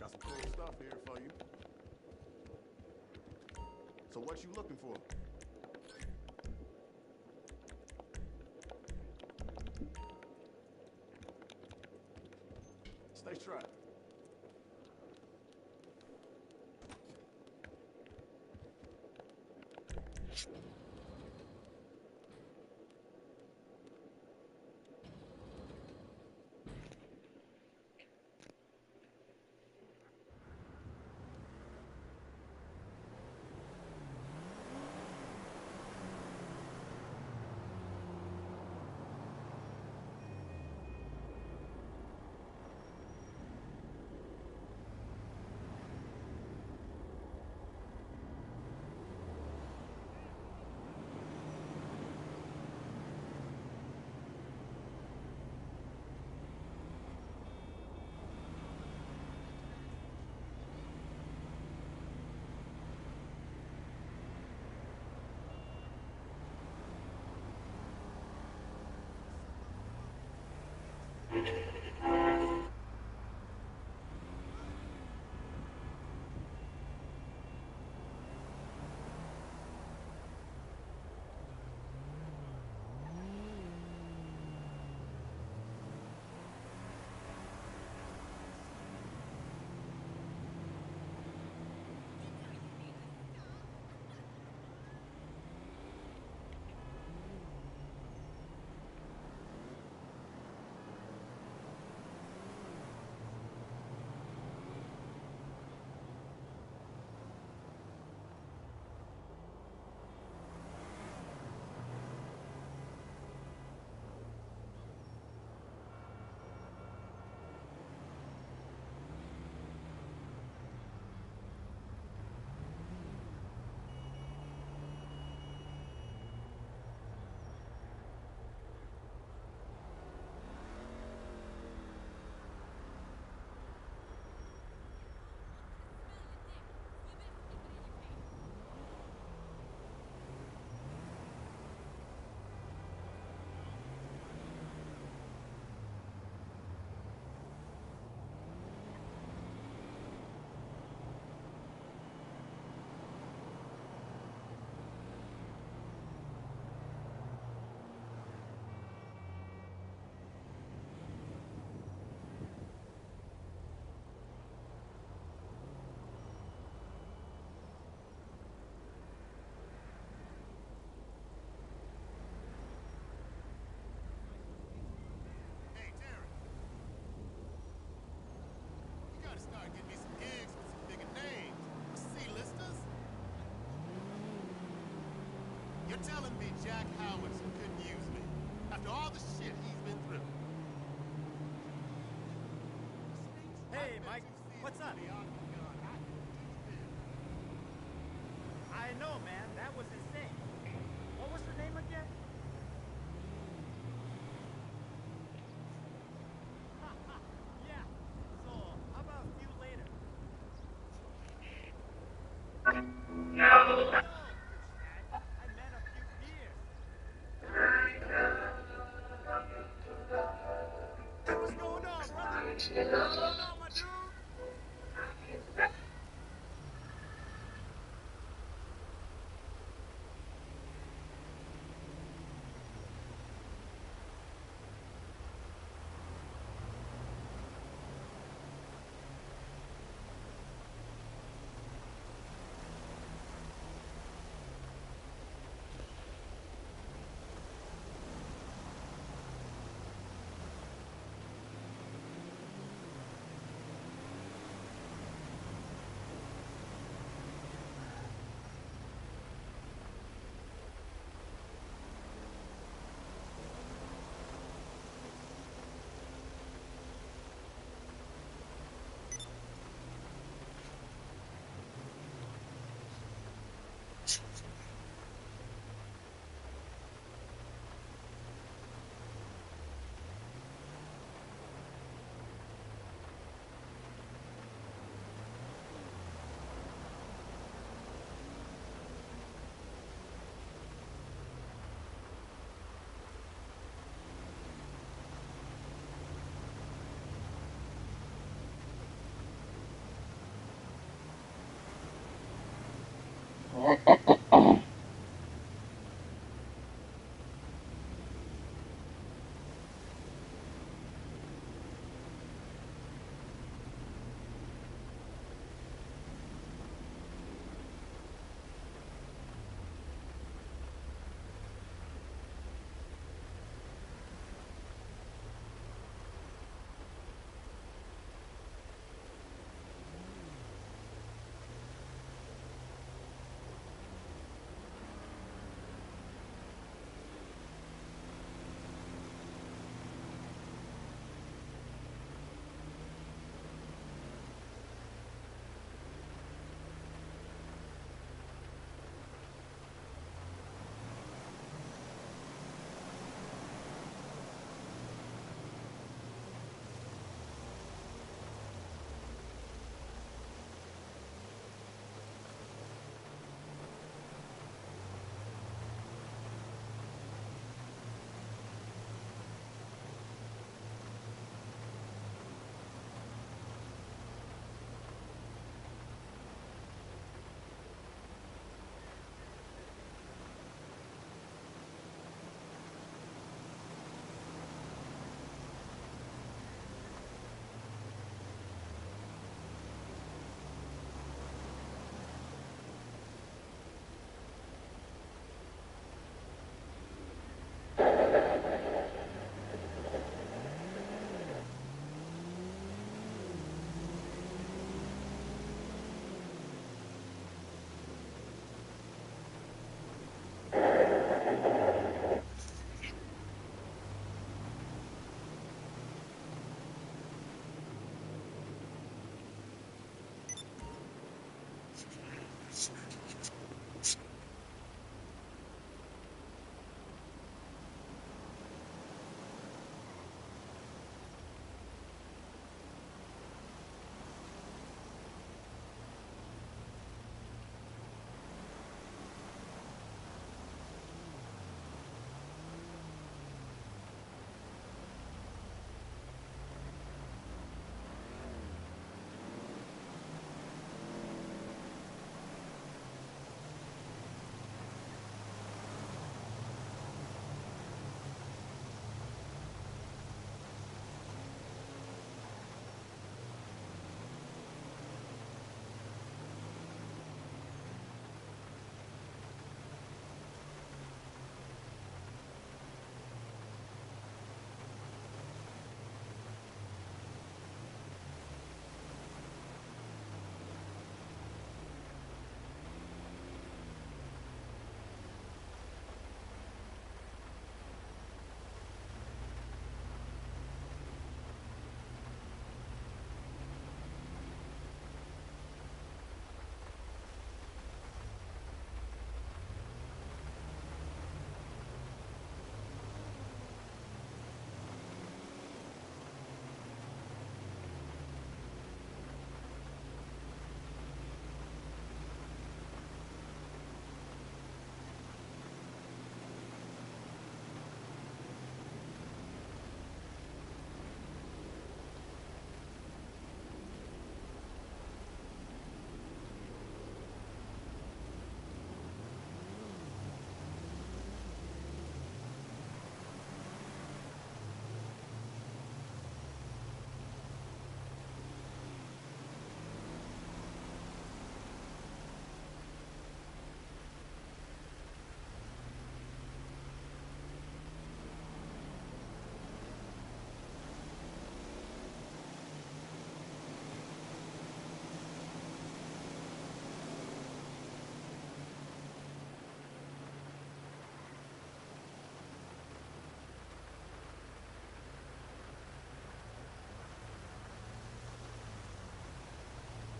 Got some cool stuff here for you. So what you looking for? Hey, Terry. You gotta start getting me some gigs with some bigger names. C-listers. You're telling me Jack Howardson couldn't use me after all the shit he's been through. Hey, Mike, what's up? I know, man. That was insane. What was her name again? Yeah. So, how about a few later? No, Dad. I meant a few beers. What's going on, brother? What's going on, my dude?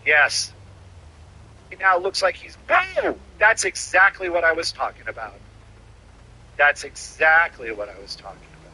Yes. Now it looks like he's, boom! That's exactly what I was talking about. That's exactly what I was talking about.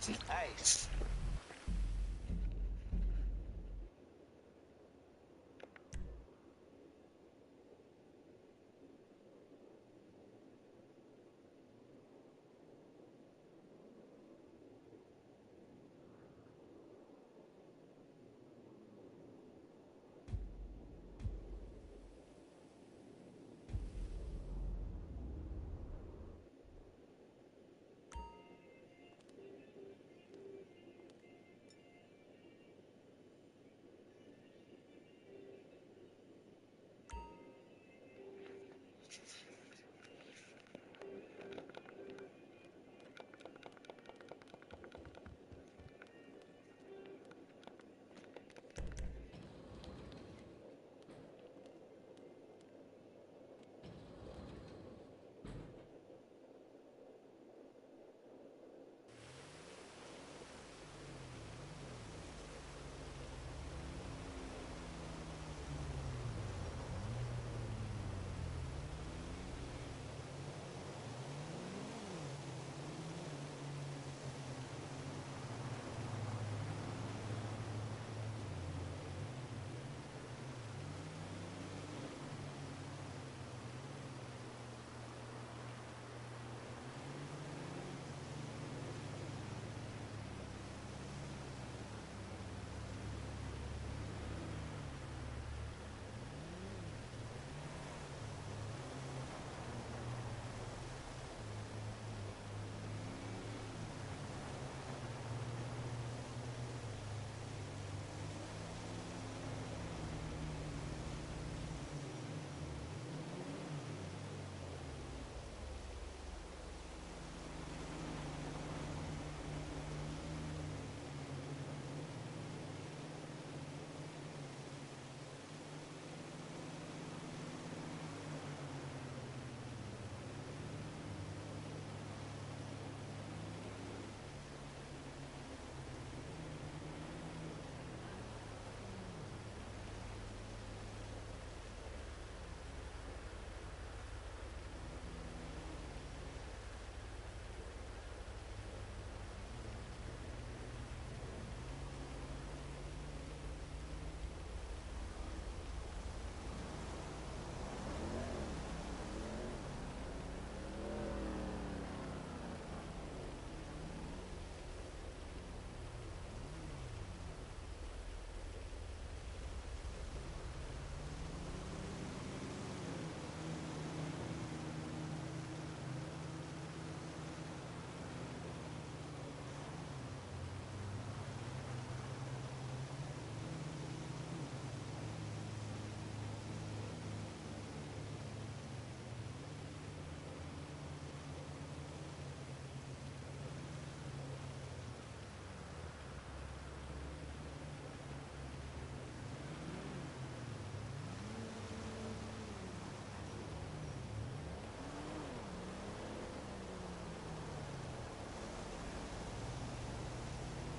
Hey.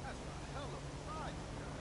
That's a hell of a ride you got.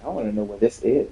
I want to know what this is.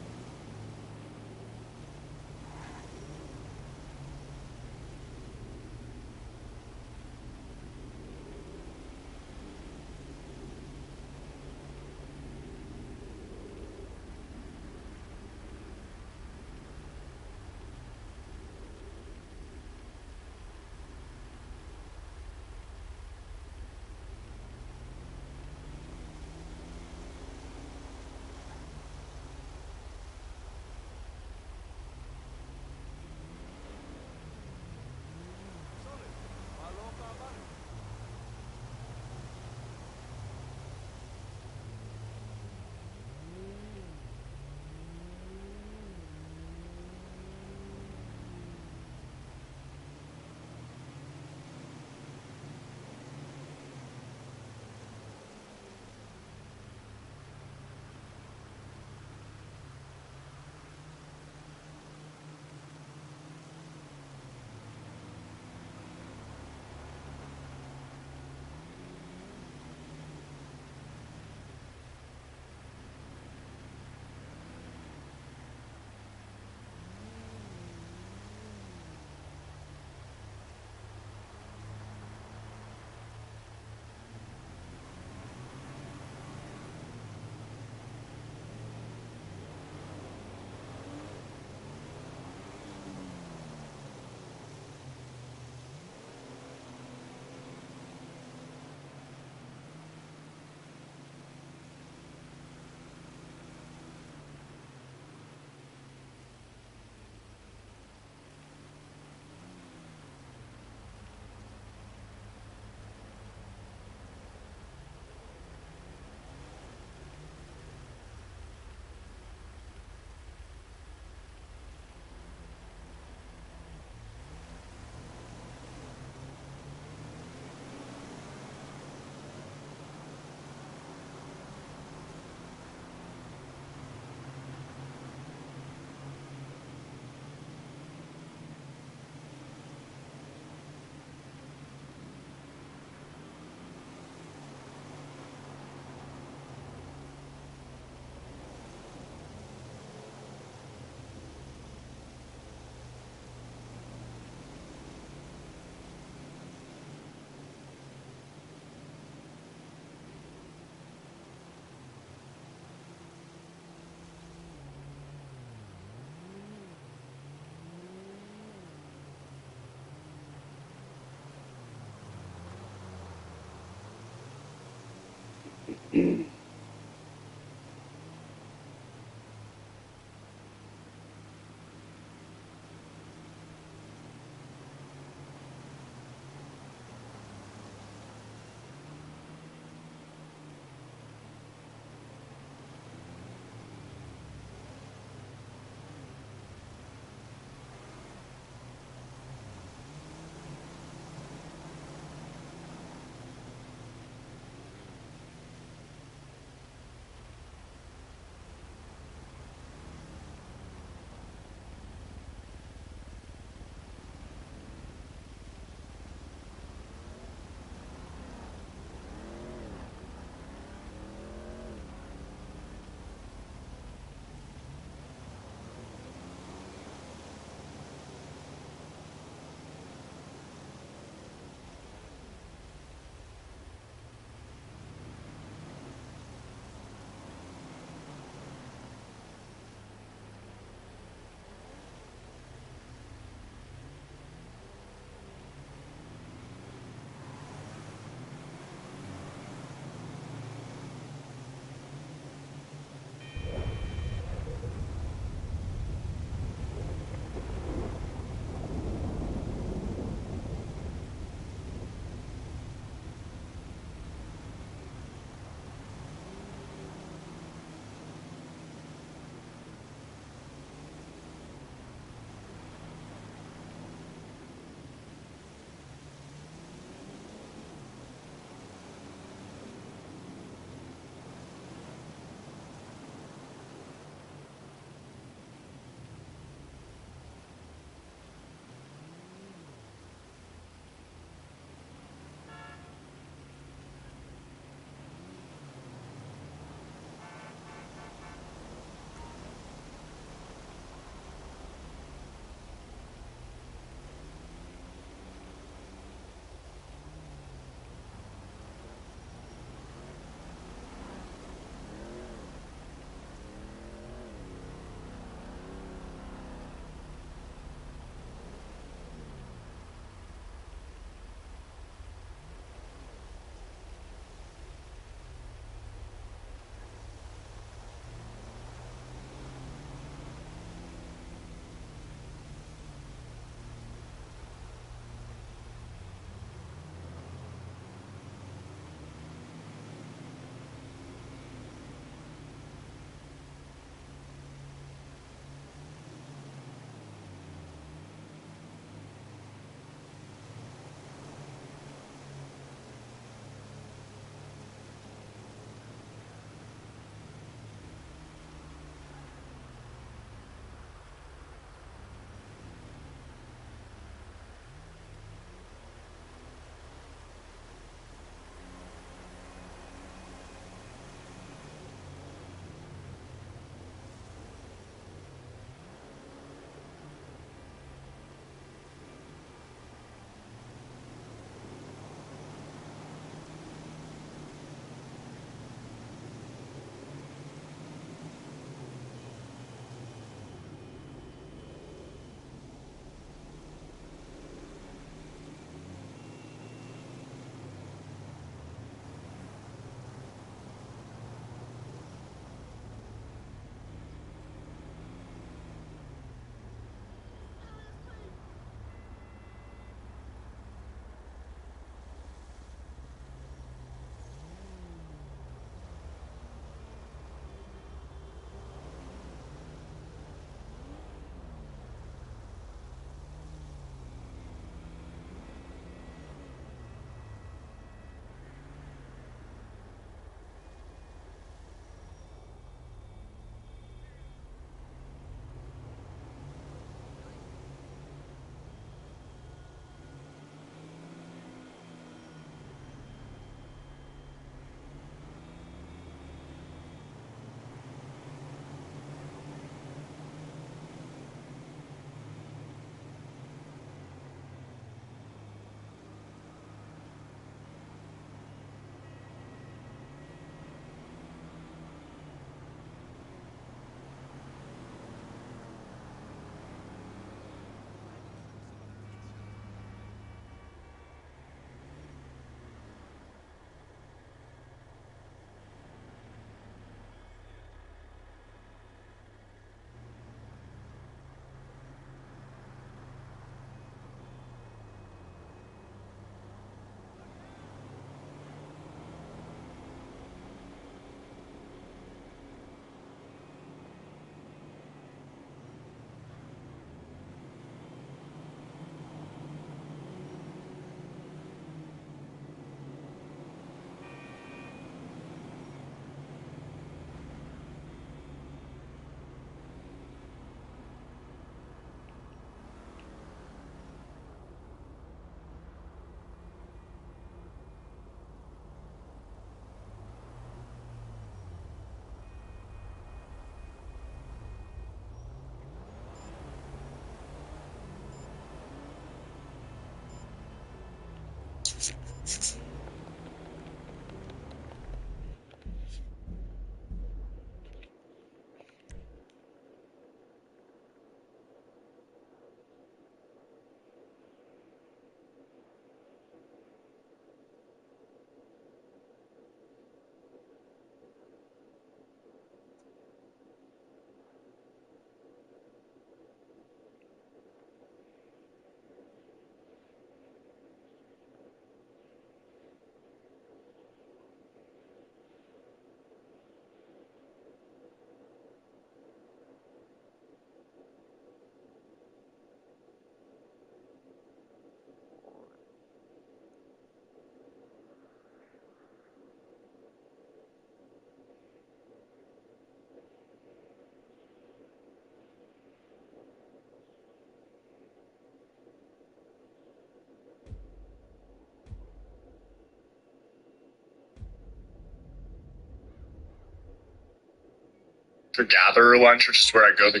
For gatherer lunch, which is where I go to the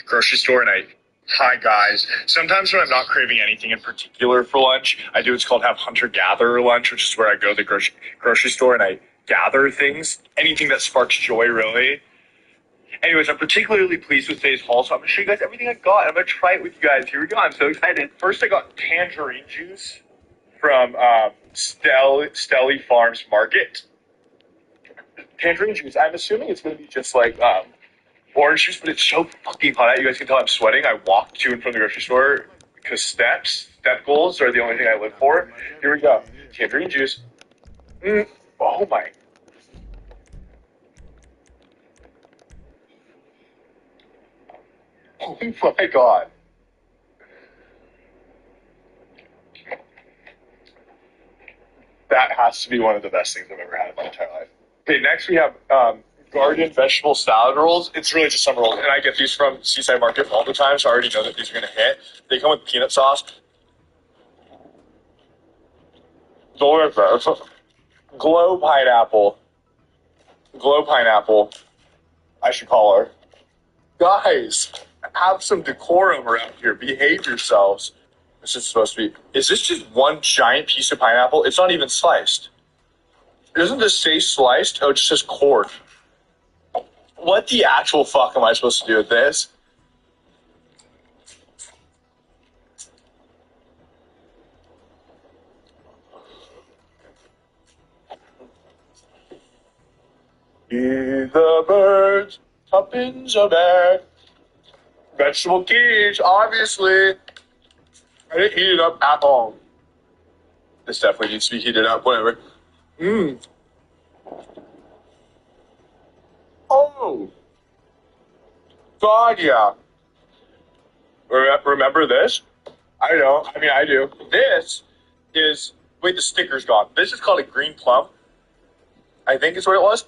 grocery store and hi guys. Sometimes when I'm not craving anything in particular for lunch, I do what's called have hunter-gatherer lunch, which is where I go to the grocery store and I gather things, anything that sparks joy, really. Anyways, I'm particularly pleased with today's haul, so I'm going to show you guys everything I got. I'm going to try it with you guys. Here we go. I'm so excited. First, I got tangerine juice from Stelly Farms Market. Tangerine juice, I'm assuming it's going to be just like orange juice, but it's so fucking hot out. You guys can tell I'm sweating. I walked to and from the grocery store because step goals are the only thing I live for. Here we go. Tangerine juice. Oh my. Oh my god. That has to be one of the best things I've ever had in my entire life. Okay, next we have garden vegetable salad rolls. It's really just summer rolls, and I get these from Seaside Market all the time, so I already know that these are going to hit. They come with peanut sauce. Glow pineapple. Glow pineapple. I should call her. Guys, have some decorum around here. Behave yourselves. This is supposed to be. Is this just one giant piece of pineapple? It's not even sliced. Doesn't this say sliced? Oh, it just says cord. What the actual fuck am I supposed to do with this? Feed the birds, tuppence a bag. Vegetable quiche, obviously. I didn't heat it up at all. This definitely needs to be heated up, whatever. Oh! God, yeah. Remember this? I know. I mean, I do. This is... Wait, the sticker's gone. This is called a green plum. I think is what it was.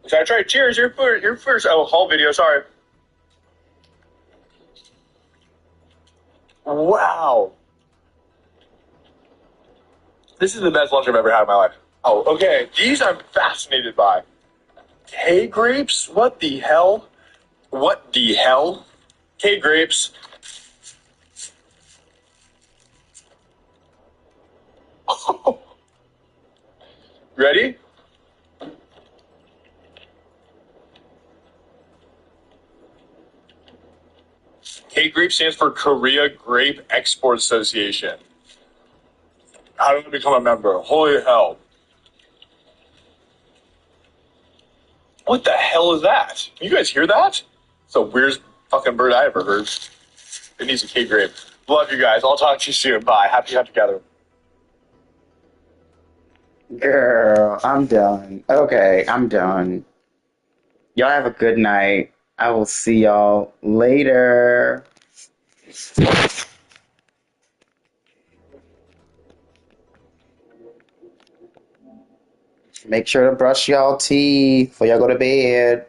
So I tried. Cheers, your first. Oh, whole video, sorry. Wow. This is the best lunch I've ever had in my life. Oh, okay. These I'm fascinated by. K grapes? What the hell? What the hell? K grapes. Ready? K grape stands for Korea Grape Export Association. How do I become a member? Holy hell. What the hell is that? You guys hear that? It's the weirdest fucking bird I ever heard. It needs a K grape. Love you guys. I'll talk to you soon. Bye. Happy to have together. Girl, I'm done. Okay, I'm done. Y'all have a good night. I will see y'all later. Make sure to brush y'all teeth before y'all go to bed.